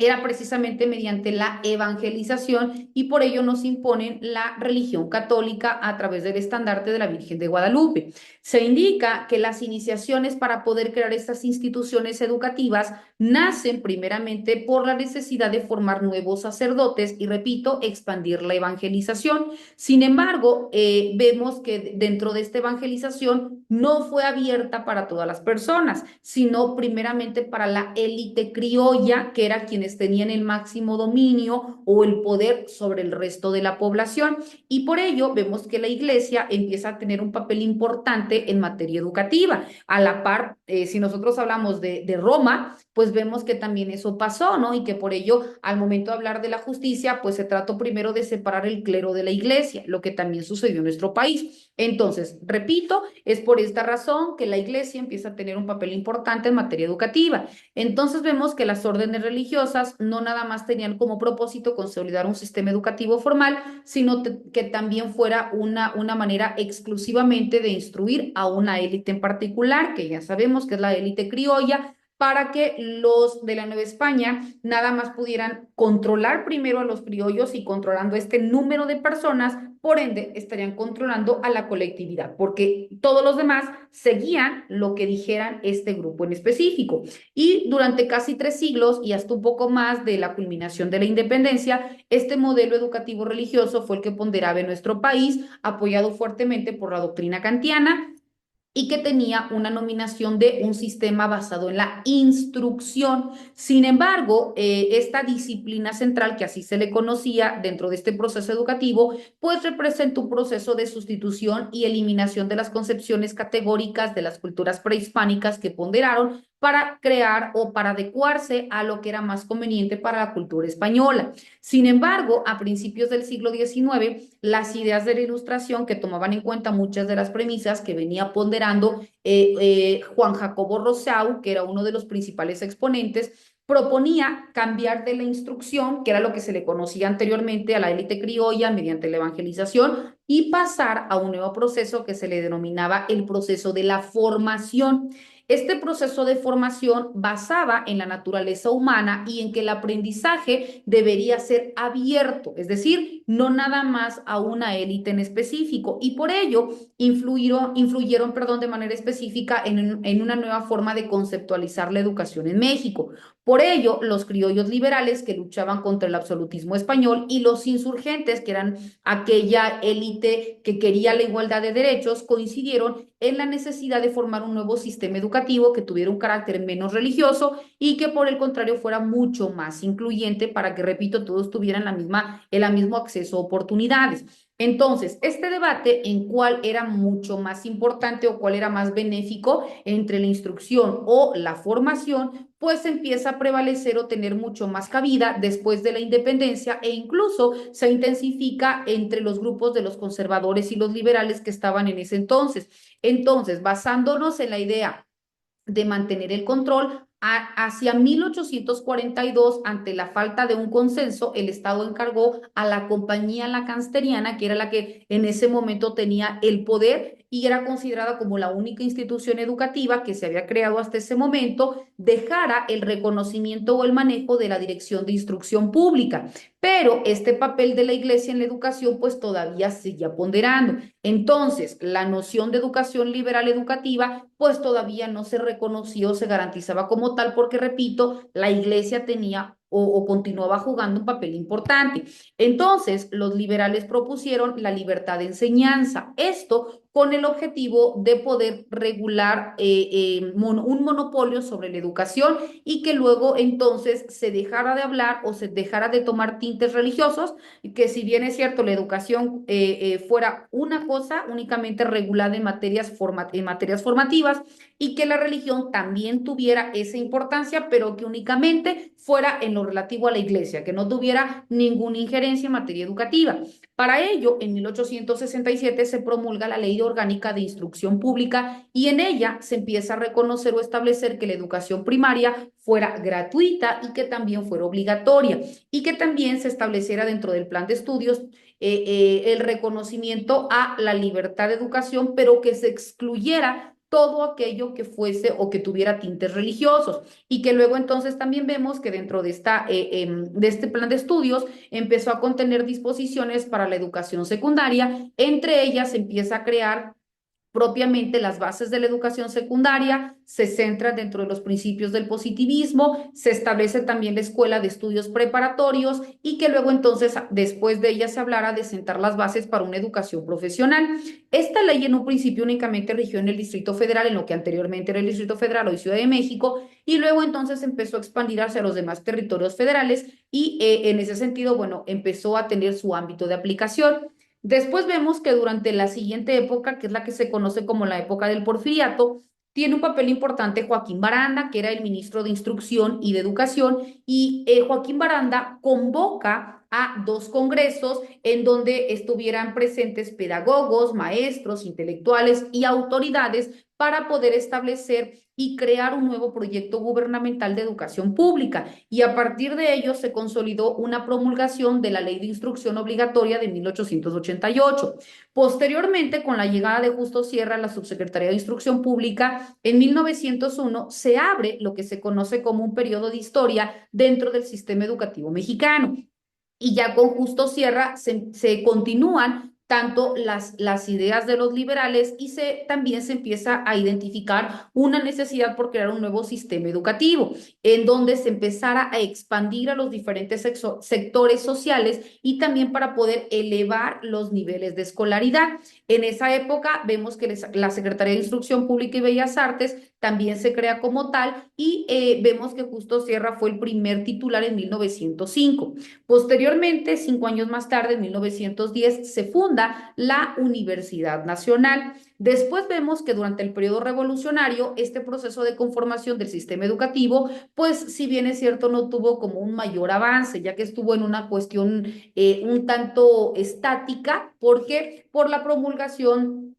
era precisamente mediante la evangelización y por ello nos imponen la religión católica a través del estandarte de la Virgen de Guadalupe. Se indica que las iniciaciones para poder crear estas instituciones educativas nacen primeramente por la necesidad de formar nuevos sacerdotes y, repito, expandir la evangelización. Sin embargo, vemos que dentro de esta evangelización no fue abierta para todas las personas, sino primeramente para la élite criolla, que era quienes tenían el máximo dominio o el poder sobre el resto de la población. Y por ello vemos que la iglesia empieza a tener un papel importante en materia educativa. A la par, si nosotros hablamos de Roma, pues vemos que también eso pasó, ¿no? Y que por ello, al momento de hablar de la justicia, pues se trató primero de separar el clero de la iglesia, lo que también sucedió en nuestro país. Entonces, repito, es por esta razón que la iglesia empieza a tener un papel importante en materia educativa. Entonces vemos que las órdenes religiosas no nada más tenían como propósito consolidar un sistema educativo formal, sino que también fuera una manera exclusivamente de instruir a una élite en particular, que ya sabemos que es la élite criolla, para que los de la Nueva España nada más pudieran controlar primero a los criollos y controlando este número de personas, por ende estarían controlando a la colectividad, porque todos los demás seguían lo que dijeran este grupo en específico. Y durante casi 3 siglos y hasta un poco más de la culminación de la independencia, este modelo educativo religioso fue el que ponderaba en nuestro país, apoyado fuertemente por la doctrina kantiana y que tenía una nominación de un sistema basado en la instrucción. Sin embargo, esta disciplina central, que así se le conocía dentro de este proceso educativo, pues representa un proceso de sustitución y eliminación de las concepciones categóricas de las culturas prehispánicas que ponderaron para crear o para adecuarse a lo que era más conveniente para la cultura española. Sin embargo, a principios del siglo XIX, las ideas de la Ilustración, que tomaban en cuenta muchas de las premisas que venía ponderando Juan Jacobo Rousseau, que era uno de los principales exponentes, proponía cambiar de la instrucción, que era lo que se le conocía anteriormente a la élite criolla mediante la evangelización, y pasar a un nuevo proceso que se le denominaba el proceso de la formación. Este proceso de formación basaba en la naturaleza humana y en que el aprendizaje debería ser abierto, es decir, no nada más a una élite en específico, y por ello influyeron de manera específica en una nueva forma de conceptualizar la educación en México. Por ello, los criollos liberales que luchaban contra el absolutismo español y los insurgentes, que eran aquella élite que quería la igualdad de derechos, coincidieron en la necesidad de formar un nuevo sistema educativo que tuviera un carácter menos religioso y que por el contrario fuera mucho más incluyente para que, repito, todos tuvieran el mismo acceso a oportunidades. Entonces, este debate en cuál era mucho más importante o cuál era más benéfico entre la instrucción o la formación, pues empieza a prevalecer o tener mucho más cabida después de la independencia e incluso se intensifica entre los grupos de los conservadores y los liberales que estaban en ese entonces. Entonces, basándonos en la idea de mantener el control, hacia 1842, ante la falta de un consenso, el Estado encargó a la compañía lancasteriana, que era la que en ese momento tenía el poder, y era considerada como la única institución educativa que se había creado hasta ese momento, dejara el reconocimiento o el manejo de la Dirección de Instrucción Pública. Pero este papel de la Iglesia en la educación pues todavía seguía ponderando. Entonces, la noción de educación liberal educativa pues todavía no se reconocía o se garantizaba como tal porque, repito, la Iglesia tenía o continuaba jugando un papel importante. Entonces, los liberales propusieron la libertad de enseñanza. Esto con el objetivo de poder regular un monopolio sobre la educación y que luego entonces se dejara de hablar o se dejara de tomar tintes religiosos, y que si bien es cierto la educación fuera una cosa únicamente regulada en materias formativas y que la religión también tuviera esa importancia, pero que únicamente fuera en lo relativo a la iglesia, que no tuviera ninguna injerencia en materia educativa. Para ello, en 1867 se promulga la Ley Orgánica de Instrucción Pública y en ella se empieza a reconocer o establecer que la educación primaria fuera gratuita y que también fuera obligatoria y que también se estableciera dentro del plan de estudios el reconocimiento a la libertad de educación, pero que se excluyera todo aquello que fuese o que tuviera tintes religiosos y que luego entonces también vemos que dentro de este plan de estudios empezó a contener disposiciones para la educación secundaria, entre ellas se empieza a crear propiamente las bases de la educación secundaria, se centra dentro de los principios del positivismo, se establece también la escuela de estudios preparatorios y que luego entonces después de ella se hablara de sentar las bases para una educación profesional. Esta ley en un principio únicamente rigió en el Distrito Federal, en lo que anteriormente era el Distrito Federal o Ciudad de México, y luego entonces empezó a expandir hacia los demás territorios federales y en ese sentido, bueno, empezó a tener su ámbito de aplicación. Después vemos que durante la siguiente época, que es la que se conoce como la época del Porfiriato, tiene un papel importante Joaquín Baranda, que era el ministro de Instrucción y de Educación, y Joaquín Baranda convoca a dos congresos en donde estuvieran presentes pedagogos, maestros, intelectuales y autoridades para poder establecer y crear un nuevo proyecto gubernamental de educación pública. Y a partir de ello se consolidó una promulgación de la Ley de Instrucción Obligatoria de 1888. Posteriormente, con la llegada de Justo Sierra a la Subsecretaría de Instrucción Pública, en 1901 se abre lo que se conoce como un periodo de historia dentro del sistema educativo mexicano. Y ya con Justo Sierra se continúan tanto las ideas de los liberales y también se empieza a identificar una necesidad por crear un nuevo sistema educativo, en donde se empezara a expandir a los diferentes sectores sociales y también para poder elevar los niveles de escolaridad. En esa época vemos que la Secretaría de Instrucción Pública y Bellas Artes también se crea como tal y vemos que Justo Sierra fue el primer titular en 1905. Posteriormente, 5 años más tarde, en 1910, se funda la Universidad Nacional. Después vemos que durante el periodo revolucionario, este proceso de conformación del sistema educativo, pues si bien es cierto, no tuvo como un mayor avance, ya que estuvo en una cuestión un tanto estática, porque por la promulgación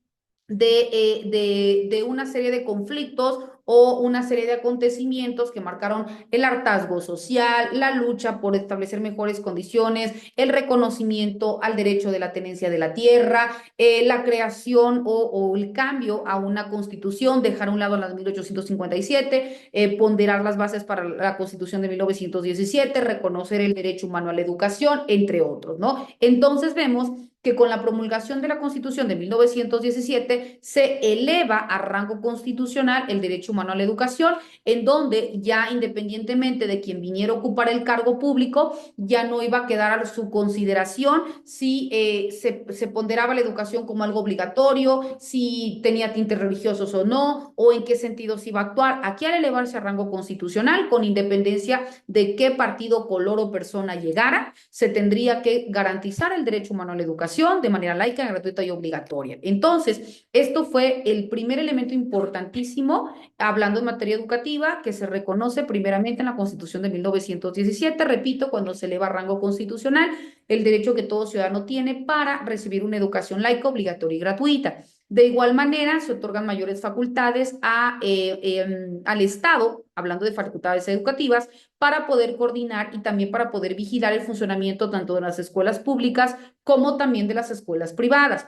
de una serie de conflictos o una serie de acontecimientos que marcaron el hartazgo social, la lucha por establecer mejores condiciones, el reconocimiento al derecho de la tenencia de la tierra, la creación o el cambio a una constitución, dejar a un lado la de 1857, ponderar las bases para la constitución de 1917, reconocer el derecho humano a la educación, entre otros, ¿no? Entonces vemos que con la promulgación de la Constitución de 1917 se eleva a rango constitucional el derecho humano a la educación, en donde ya independientemente de quien viniera a ocupar el cargo público, ya no iba a quedar a su consideración si se ponderaba la educación como algo obligatorio, si tenía tintes religiosos o no, o en qué sentido se iba a actuar. Aquí al elevarse a rango constitucional, con independencia de qué partido, color o persona llegara, se tendría que garantizar el derecho humano a la educación de manera laica, gratuita y obligatoria. Entonces, esto fue el primer elemento importantísimo, hablando en materia educativa, que se reconoce primeramente en la Constitución de 1917, repito, cuando se eleva a rango constitucional el derecho que todo ciudadano tiene para recibir una educación laica, obligatoria y gratuita. De igual manera, se otorgan mayores facultades al Estado, hablando de facultades educativas, para poder coordinar y también para poder vigilar el funcionamiento tanto de las escuelas públicas como también de las escuelas privadas.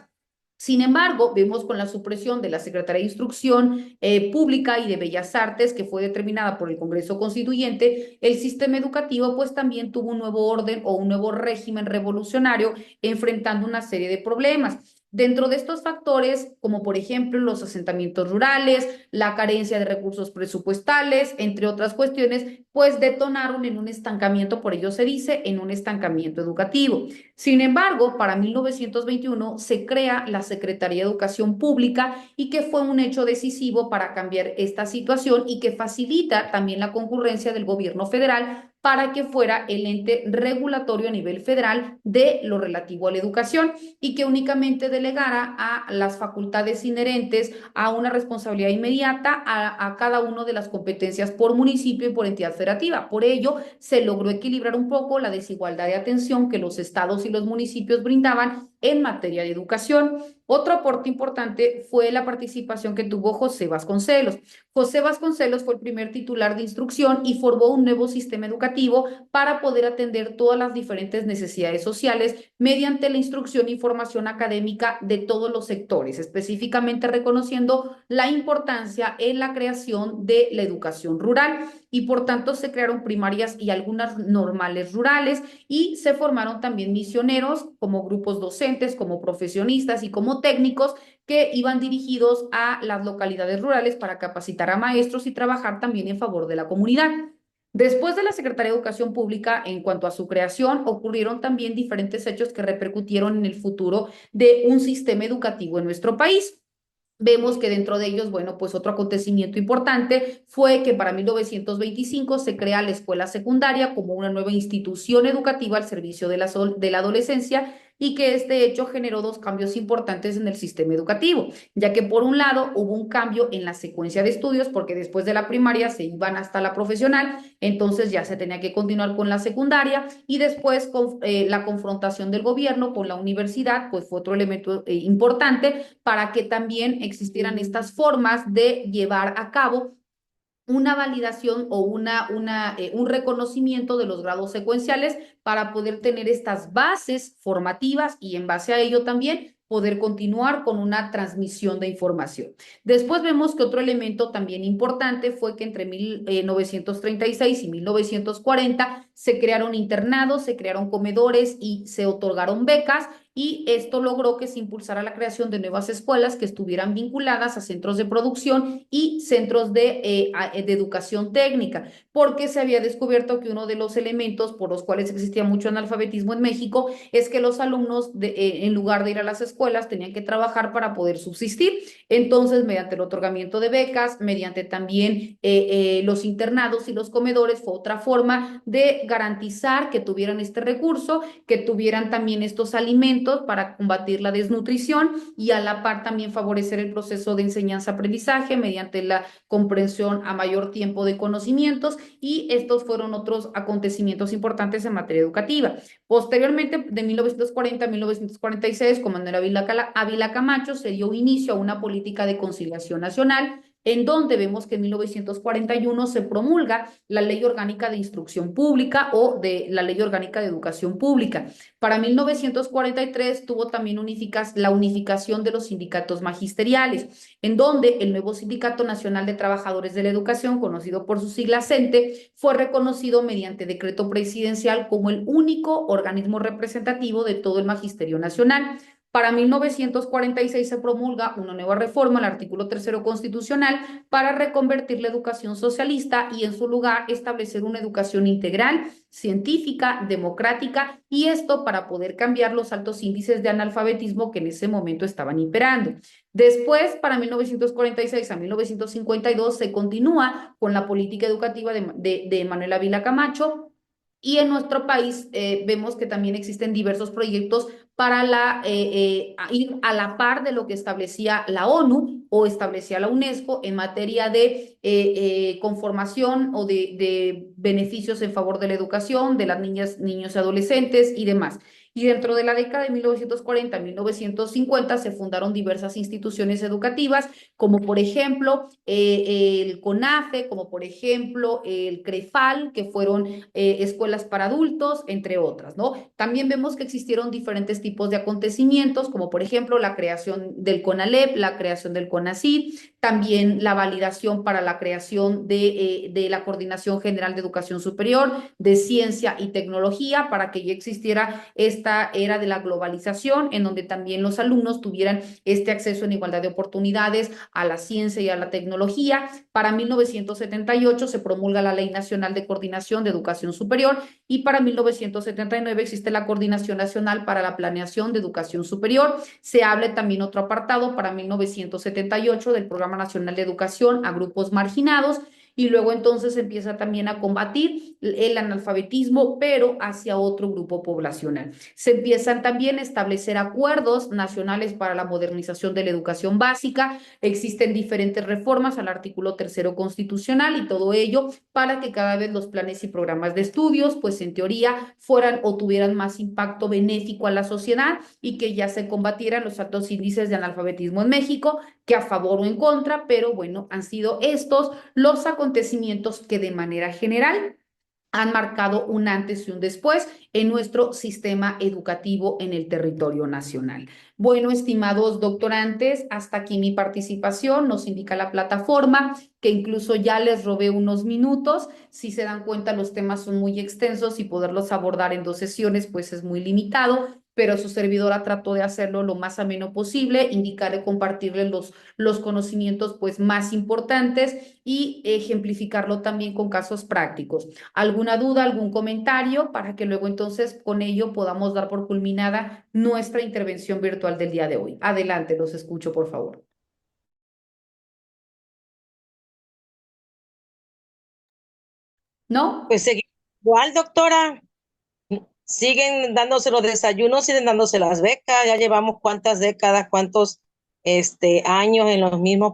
Sin embargo, vemos con la supresión de la Secretaría de Instrucción Pública y de Bellas Artes, que fue determinada por el Congreso Constituyente, el sistema educativo pues también tuvo un nuevo orden o un nuevo régimen revolucionario enfrentando una serie de problemas. Dentro de estos factores, como por ejemplo los asentamientos rurales, la carencia de recursos presupuestales, entre otras cuestiones, pues detonaron en un estancamiento, por ello se dice, en un estancamiento educativo. Sin embargo, para 1921 se crea la Secretaría de Educación Pública y que fue un hecho decisivo para cambiar esta situación y que facilita también la concurrencia del gobierno federal para que fuera el ente regulatorio a nivel federal de lo relativo a la educación y que únicamente delegara a las facultades inherentes a una responsabilidad inmediata a cada una de las competencias por municipio y por entidad federativa. Por ello, se logró equilibrar un poco la desigualdad de atención que los estados y los municipios brindaban en materia de educación. Otro aporte importante fue la participación que tuvo José Vasconcelos. José Vasconcelos fue el primer titular de instrucción y formó un nuevo sistema educativo para poder atender todas las diferentes necesidades sociales mediante la instrucción y formación académica de todos los sectores, específicamente reconociendo la importancia en la creación de la educación rural y por tanto se crearon primarias y algunas normales rurales y se formaron también misioneros como grupos docentes, como profesionistas y como técnicos que iban dirigidos a las localidades rurales para capacitar a maestros y trabajar también en favor de la comunidad. Después de la Secretaría de Educación Pública, en cuanto a su creación, ocurrieron también diferentes hechos que repercutieron en el futuro de un sistema educativo en nuestro país. Vemos que dentro de ellos, bueno, pues otro acontecimiento importante fue que para 1925 se crea la escuela secundaria como una nueva institución educativa al servicio de la adolescencia y que este hecho generó dos cambios importantes en el sistema educativo, ya que por un lado hubo un cambio en la secuencia de estudios porque después de la primaria se iban hasta la profesional, entonces ya se tenía que continuar con la secundaria y después con la confrontación del gobierno con la universidad, pues fue otro elemento importante para que también existieran estas formas de llevar a cabo una validación o un reconocimiento de los grados secuenciales para poder tener estas bases formativas y en base a ello también poder continuar con una transmisión de información. Después vemos que otro elemento también importante fue que entre 1936 y 1940 se crearon internados, se crearon comedores y se otorgaron becas y esto logró que se impulsara la creación de nuevas escuelas que estuvieran vinculadas a centros de producción y centros de educación técnica, porque se había descubierto que uno de los elementos por los cuales existía mucho analfabetismo en México es que los alumnos, en lugar de ir a las escuelas, tenían que trabajar para poder subsistir. Entonces, mediante el otorgamiento de becas, mediante también los internados y los comedores, fue otra forma de garantizar que tuvieran este recurso, que tuvieran también estos alimentos para combatir la desnutrición y a la par también favorecer el proceso de enseñanza-aprendizaje mediante la comprensión a mayor tiempo de conocimientos y estos fueron otros acontecimientos importantes en materia educativa. Posteriormente, de 1940 a 1946, con Manuel Ávila Camacho, se dio inicio a una política de conciliación nacional en donde vemos que en 1941 se promulga la Ley Orgánica de Instrucción Pública o de la Ley Orgánica de Educación Pública. Para 1943 tuvo también la unificación de los sindicatos magisteriales, en donde el nuevo Sindicato Nacional de Trabajadores de la Educación, conocido por su sigla CENTE, fue reconocido mediante decreto presidencial como el único organismo representativo de todo el magisterio nacional. Para 1946 se promulga una nueva reforma al artículo 3º constitucional para reconvertir la educación socialista y en su lugar establecer una educación integral, científica, democrática y esto para poder cambiar los altos índices de analfabetismo que en ese momento estaban imperando. Después, para 1946 a 1952 se continúa con la política educativa de Manuel Ávila Camacho y en nuestro país vemos que también existen diversos proyectos para ir a la par de lo que establecía la ONU o establecía la UNESCO en materia de conformación o de beneficios en favor de la educación, de las niñas, niños y adolescentes y demás. Y dentro de la década de 1940 a 1950 se fundaron diversas instituciones educativas, como por ejemplo el CONAFE, como por ejemplo el CREFAL, que fueron escuelas para adultos, entre otras, ¿no? También vemos que existieron diferentes tipos de acontecimientos, como por ejemplo la creación del CONALEP, la creación del CONACYT, también la validación para la creación de la Coordinación General de Educación Superior, de Ciencia y Tecnología, para que ya existiera esta era de la globalización, en donde también los alumnos tuvieran este acceso en igualdad de oportunidades a la ciencia y a la tecnología. Para 1978 se promulga la Ley Nacional de Coordinación de Educación Superior y para 1979 existe la Coordinación Nacional para la Planeación de Educación Superior. Se habla también otro apartado para 1978 del Programa Nacional de Educación a grupos marginados y luego entonces empieza también a combatir el analfabetismo, pero hacia otro grupo poblacional. Se empiezan también a establecer acuerdos nacionales para la modernización de la educación básica, existen diferentes reformas al artículo tercero constitucional y todo ello para que cada vez los planes y programas de estudios, pues en teoría, fueran o tuvieran más impacto benéfico a la sociedad y que ya se combatieran los altos índices de analfabetismo en México, que a favor o en contra, pero bueno, han sido estos los acontecimientos que de manera general han marcado un antes y un después en nuestro sistema educativo en el territorio nacional. Bueno, estimados doctorantes, hasta aquí mi participación. Nos indica la plataforma que incluso ya les robé unos minutos. Si se dan cuenta, los temas son muy extensos y poderlos abordar en 2 sesiones, pues es muy limitado, pero su servidora trató de hacerlo lo más ameno posible, indicarle, compartirle los conocimientos pues más importantes y ejemplificarlo también con casos prácticos. ¿Alguna duda, algún comentario para que luego entonces con ello podamos dar por culminada nuestra intervención virtual del día de hoy? Adelante, los escucho, por favor. ¿No? Pues seguimos igual, doctora. Siguen dándose los desayunos, siguen dándose las becas. Ya llevamos cuántas décadas, cuántos años en los mismos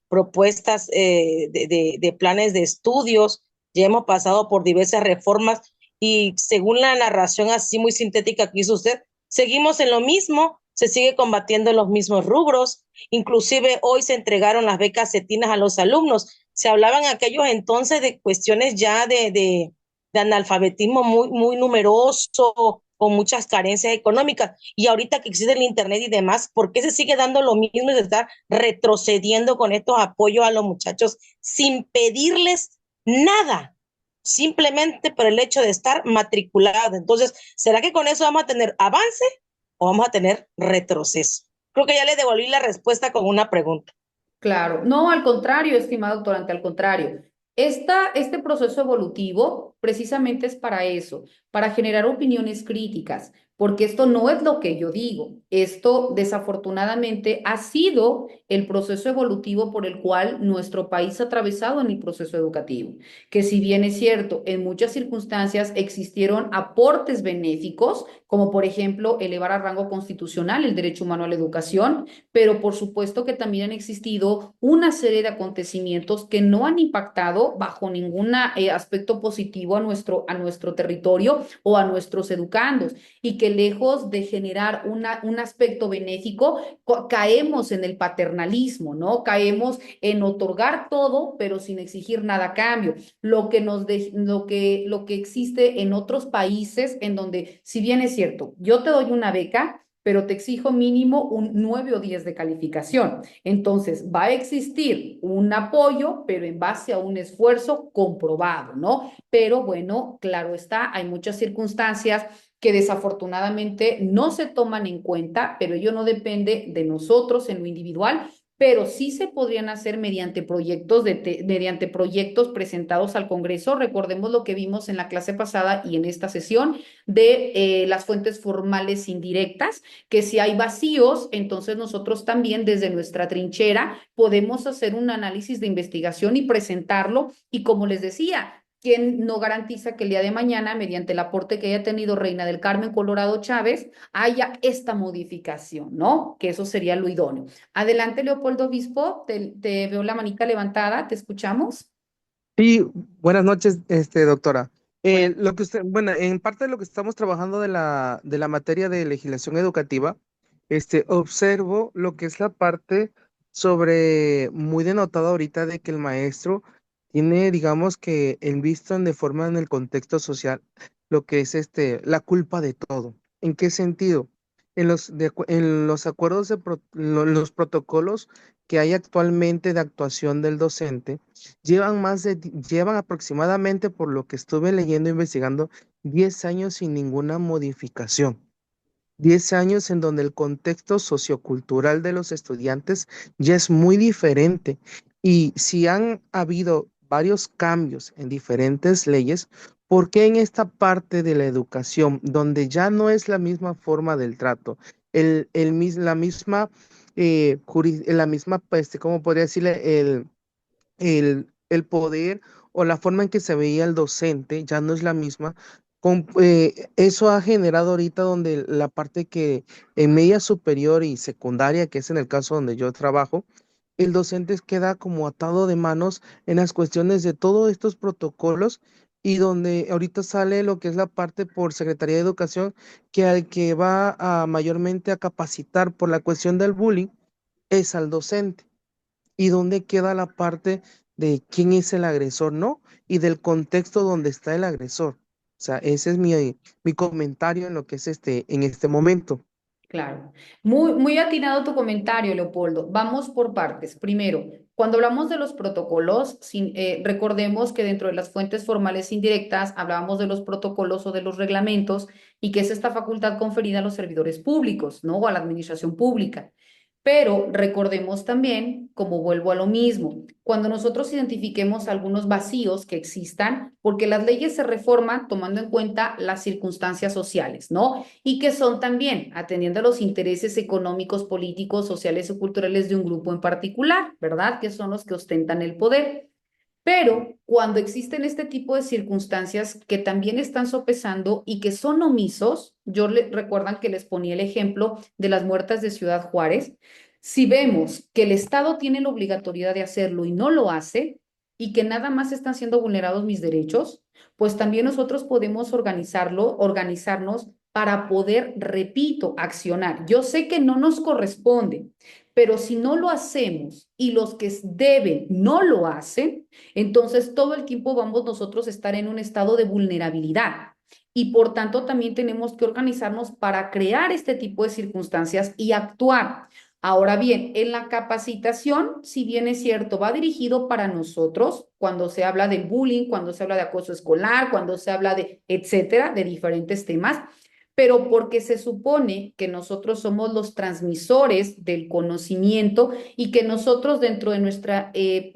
propuestas de planes de estudios. Ya hemos pasado por diversas reformas y según la narración así muy sintética que hizo usted, seguimos en lo mismo, se sigue combatiendo en los mismos rubros. Inclusive hoy se entregaron las becas cetinas a los alumnos. Se hablaban aquellos entonces de cuestiones ya de analfabetismo muy numeroso, con muchas carencias económicas. Y ahorita que existe el Internet y demás, ¿por qué se sigue dando lo mismo y se está retrocediendo con estos apoyos a los muchachos sin pedirles nada? Simplemente por el hecho de estar matriculados. Entonces, ¿será que con eso vamos a tener avance o vamos a tener retroceso? Creo que ya le devolví la respuesta con una pregunta. Claro, no, al contrario, estimado doctorante, al contrario. Este proceso evolutivo precisamente es para eso, para generar opiniones críticas, porque esto no es lo que yo digo. Esto desafortunadamente ha sido el proceso evolutivo por el cual nuestro país ha atravesado en el proceso educativo, que si bien es cierto, en muchas circunstancias existieron aportes benéficos, como por ejemplo elevar a rango constitucional el derecho humano a la educación, pero por supuesto que también han existido una serie de acontecimientos que no han impactado bajo ningún aspecto positivo a nuestro territorio o a nuestros educandos y que lejos de generar un aspecto benéfico, caemos en el paternalismo, ¿no? Caemos en otorgar todo, pero sin exigir nada a cambio. Lo que existe en otros países en donde, si bien es cierto, yo te doy una beca, pero te exijo mínimo un 9 o 10 de calificación. Entonces, va a existir un apoyo, pero en base a un esfuerzo comprobado, ¿no? Pero bueno, claro está, hay muchas circunstancias que desafortunadamente no se toman en cuenta, pero ello no depende de nosotros en lo individual, pero sí se podrían hacer mediante proyectos presentados al Congreso. Recordemos lo que vimos en la clase pasada y en esta sesión de las fuentes formales indirectas, que si hay vacíos, entonces nosotros también desde nuestra trinchera podemos hacer un análisis de investigación y presentarlo. Y como les decía, ¿quién no garantiza que el día de mañana, mediante el aporte que haya tenido Reina del Carmen Colorado Chávez, haya esta modificación, ¿no? Que eso sería lo idóneo. Adelante, Leopoldo Obispo, te veo la manita levantada, ¿te escuchamos? Sí, buenas noches, doctora. Lo que usted, bueno, en parte de lo que estamos trabajando de la materia de legislación educativa, observo lo que es la parte sobre, muy denotada ahorita de que el maestro tiene, digamos que, en visto de forma en el contexto social, lo que es la culpa de todo. ¿En qué sentido? En los acuerdos los protocolos que hay actualmente de actuación del docente, llevan aproximadamente, por lo que estuve leyendo e investigando, 10 años sin ninguna modificación. 10 años en donde el contexto sociocultural de los estudiantes ya es muy diferente. Y si han habido varios cambios en diferentes leyes, ¿por qué en esta parte de la educación, donde ya no es la misma forma del trato, la misma, la misma, ¿cómo podría decirle? El poder o la forma en que se veía el docente ya no es la misma? Eso ha generado ahorita donde la parte que en media superior y secundaria, que es en el caso donde yo trabajo, el docente queda como atado de manos en las cuestiones de todos estos protocolos, y donde ahorita sale lo que es la parte por Secretaría de Educación, que al que va a mayormente a capacitar por la cuestión del bullying es al docente. ¿Y dónde queda la parte de quién es el agresor, no? Y del contexto donde está el agresor. O sea, ese es mi comentario en lo que es en este momento. Claro. Muy atinado tu comentario, Leopoldo. Vamos por partes. Primero, cuando hablamos de los protocolos, recordemos que dentro de las fuentes formales indirectas hablábamos de los protocolos o de los reglamentos y que es esta facultad conferida a los servidores públicos, ¿no? O a la administración pública. Pero recordemos también, como vuelvo a lo mismo, cuando nosotros identifiquemos algunos vacíos que existan, porque las leyes se reforman tomando en cuenta las circunstancias sociales, ¿no? Y que son también atendiendo a los intereses económicos, políticos, sociales o culturales de un grupo en particular, ¿verdad? Que son los que ostentan el poder. Pero cuando existen este tipo de circunstancias que también están sopesando y que son omisos, recuerdan que les ponía el ejemplo de las muertas de Ciudad Juárez, si vemos que el Estado tiene la obligatoriedad de hacerlo y no lo hace, y que nada más están siendo vulnerados mis derechos, pues también nosotros podemos organizarnos para poder, repito, accionar. Yo sé que no nos corresponde, pero si no lo hacemos y los que deben no lo hacen, entonces todo el tiempo vamos nosotros a estar en un estado de vulnerabilidad. Y por tanto también tenemos que organizarnos para crear este tipo de circunstancias y actuar. Ahora bien, en la capacitación, si bien es cierto, va dirigido para nosotros cuando se habla del bullying, cuando se habla de acoso escolar, cuando se habla de, etcétera, de diferentes temas, pero porque se supone que nosotros somos los transmisores del conocimiento y que nosotros dentro de nuestra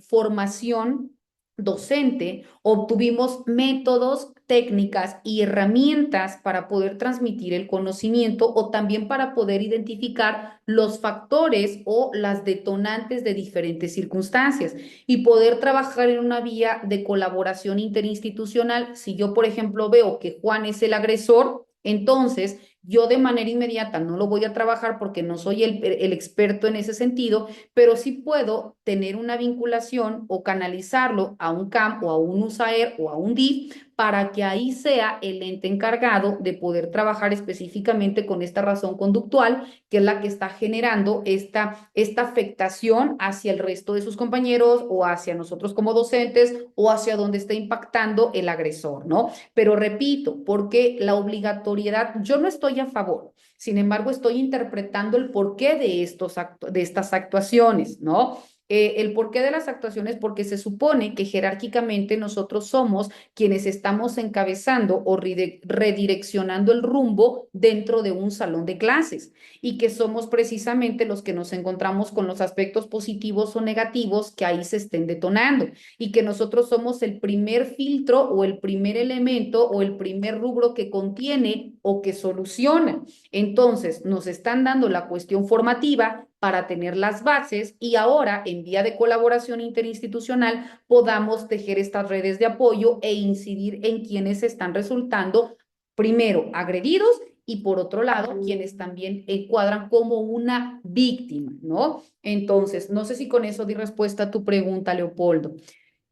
formación docente obtuvimos métodos, técnicas y herramientas para poder transmitir el conocimiento o también para poder identificar los factores o las detonantes de diferentes circunstancias y poder trabajar en una vía de colaboración interinstitucional. Si yo, por ejemplo, veo que Juan es el agresor, entonces yo de manera inmediata no lo voy a trabajar porque no soy el experto en ese sentido, pero sí puedo tener una vinculación o canalizarlo a un CAM o a un USAER o a un DIF para que ahí sea el ente encargado de poder trabajar específicamente con esta razón conductual, que es la que está generando esta afectación hacia el resto de sus compañeros o hacia nosotros como docentes o hacia donde está impactando el agresor, ¿no? Pero repito, porque la obligatoriedad, yo no estoy a favor, sin embargo, estoy interpretando el porqué de estas actuaciones, ¿no? El porqué de las actuaciones, porque se supone que jerárquicamente nosotros somos quienes estamos encabezando o redireccionando el rumbo dentro de un salón de clases y que somos precisamente los que nos encontramos con los aspectos positivos o negativos que ahí se estén detonando y que nosotros somos el primer filtro o el primer elemento o el primer rubro que contiene o que soluciona. Entonces, nos están dando la cuestión formativa para tener las bases y ahora, en vía de colaboración interinstitucional, podamos tejer estas redes de apoyo e incidir en quienes están resultando, primero, agredidos y por otro lado, quienes también encuadran como una víctima, ¿no? Entonces, no sé si con eso di respuesta a tu pregunta, Leopoldo.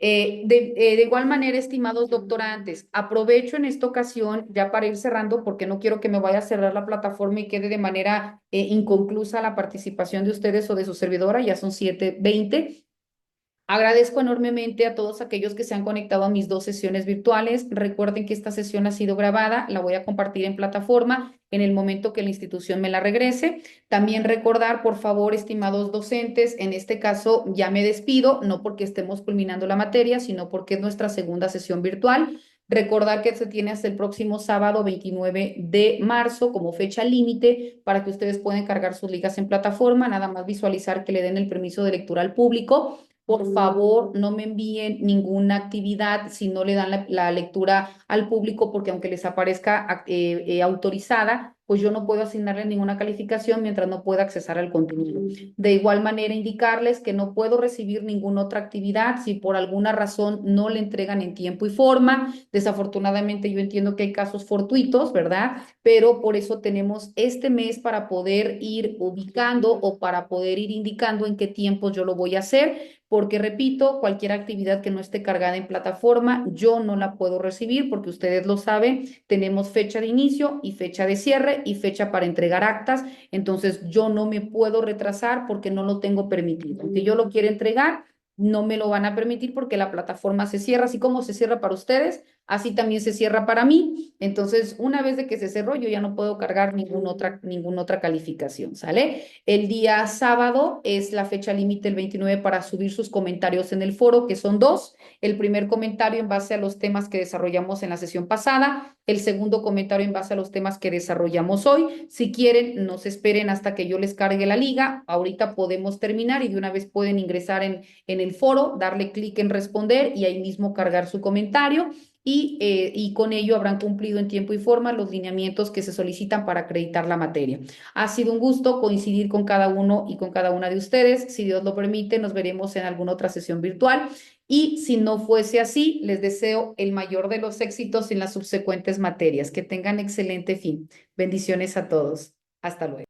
De igual manera, estimados doctorantes, aprovecho en esta ocasión ya para ir cerrando porque no quiero que me vaya a cerrar la plataforma y quede de manera inconclusa la participación de ustedes o de su servidora, ya son 7:20. Agradezco enormemente a todos aquellos que se han conectado a mis 2 sesiones virtuales. Recuerden que esta sesión ha sido grabada, la voy a compartir en plataforma en el momento que la institución me la regrese. También recordar, por favor, estimados docentes, en este caso ya me despido, no porque estemos culminando la materia, sino porque es nuestra segunda sesión virtual. Recordar que se tiene hasta el próximo sábado 29 de marzo como fecha límite para que ustedes puedan cargar sus ligas en plataforma, nada más visualizar que le den el permiso de lectura al público. Por favor, no me envíen ninguna actividad si no le dan la lectura al público, porque aunque les aparezca autorizada, pues yo no puedo asignarle ninguna calificación mientras no pueda accesar al contenido. De igual manera, indicarles que no puedo recibir ninguna otra actividad si por alguna razón no le entregan en tiempo y forma. Desafortunadamente, yo entiendo que hay casos fortuitos, ¿verdad? Pero por eso tenemos este mes para poder ir ubicando o para poder ir indicando en qué tiempos yo lo voy a hacer, porque repito, cualquier actividad que no esté cargada en plataforma, yo no la puedo recibir porque ustedes lo saben, tenemos fecha de inicio y fecha de cierre y fecha para entregar actas, entonces yo no me puedo retrasar porque no lo tengo permitido. Aunque yo lo quiera entregar, no me lo van a permitir porque la plataforma se cierra, así como se cierra para ustedes, así también se cierra para mí. Entonces, una vez de que se cerró, yo ya no puedo cargar ninguna otra calificación, ¿sale? El día sábado es la fecha límite, el 29, para subir sus comentarios en el foro, que son 2. El primer comentario en base a los temas que desarrollamos en la sesión pasada, el segundo comentario en base a los temas que desarrollamos hoy. Si quieren, no se esperen hasta que yo les cargue la liga. Ahorita podemos terminar y de una vez pueden ingresar en el foro, darle clic en responder y ahí mismo cargar su comentario. Y con ello habrán cumplido en tiempo y forma los lineamientos que se solicitan para acreditar la materia. Ha sido un gusto coincidir con cada uno y con cada una de ustedes. Si Dios lo permite, nos veremos en alguna otra sesión virtual. Y si no fuese así, les deseo el mayor de los éxitos en las subsecuentes materias. Que tengan excelente fin. Bendiciones a todos. Hasta luego.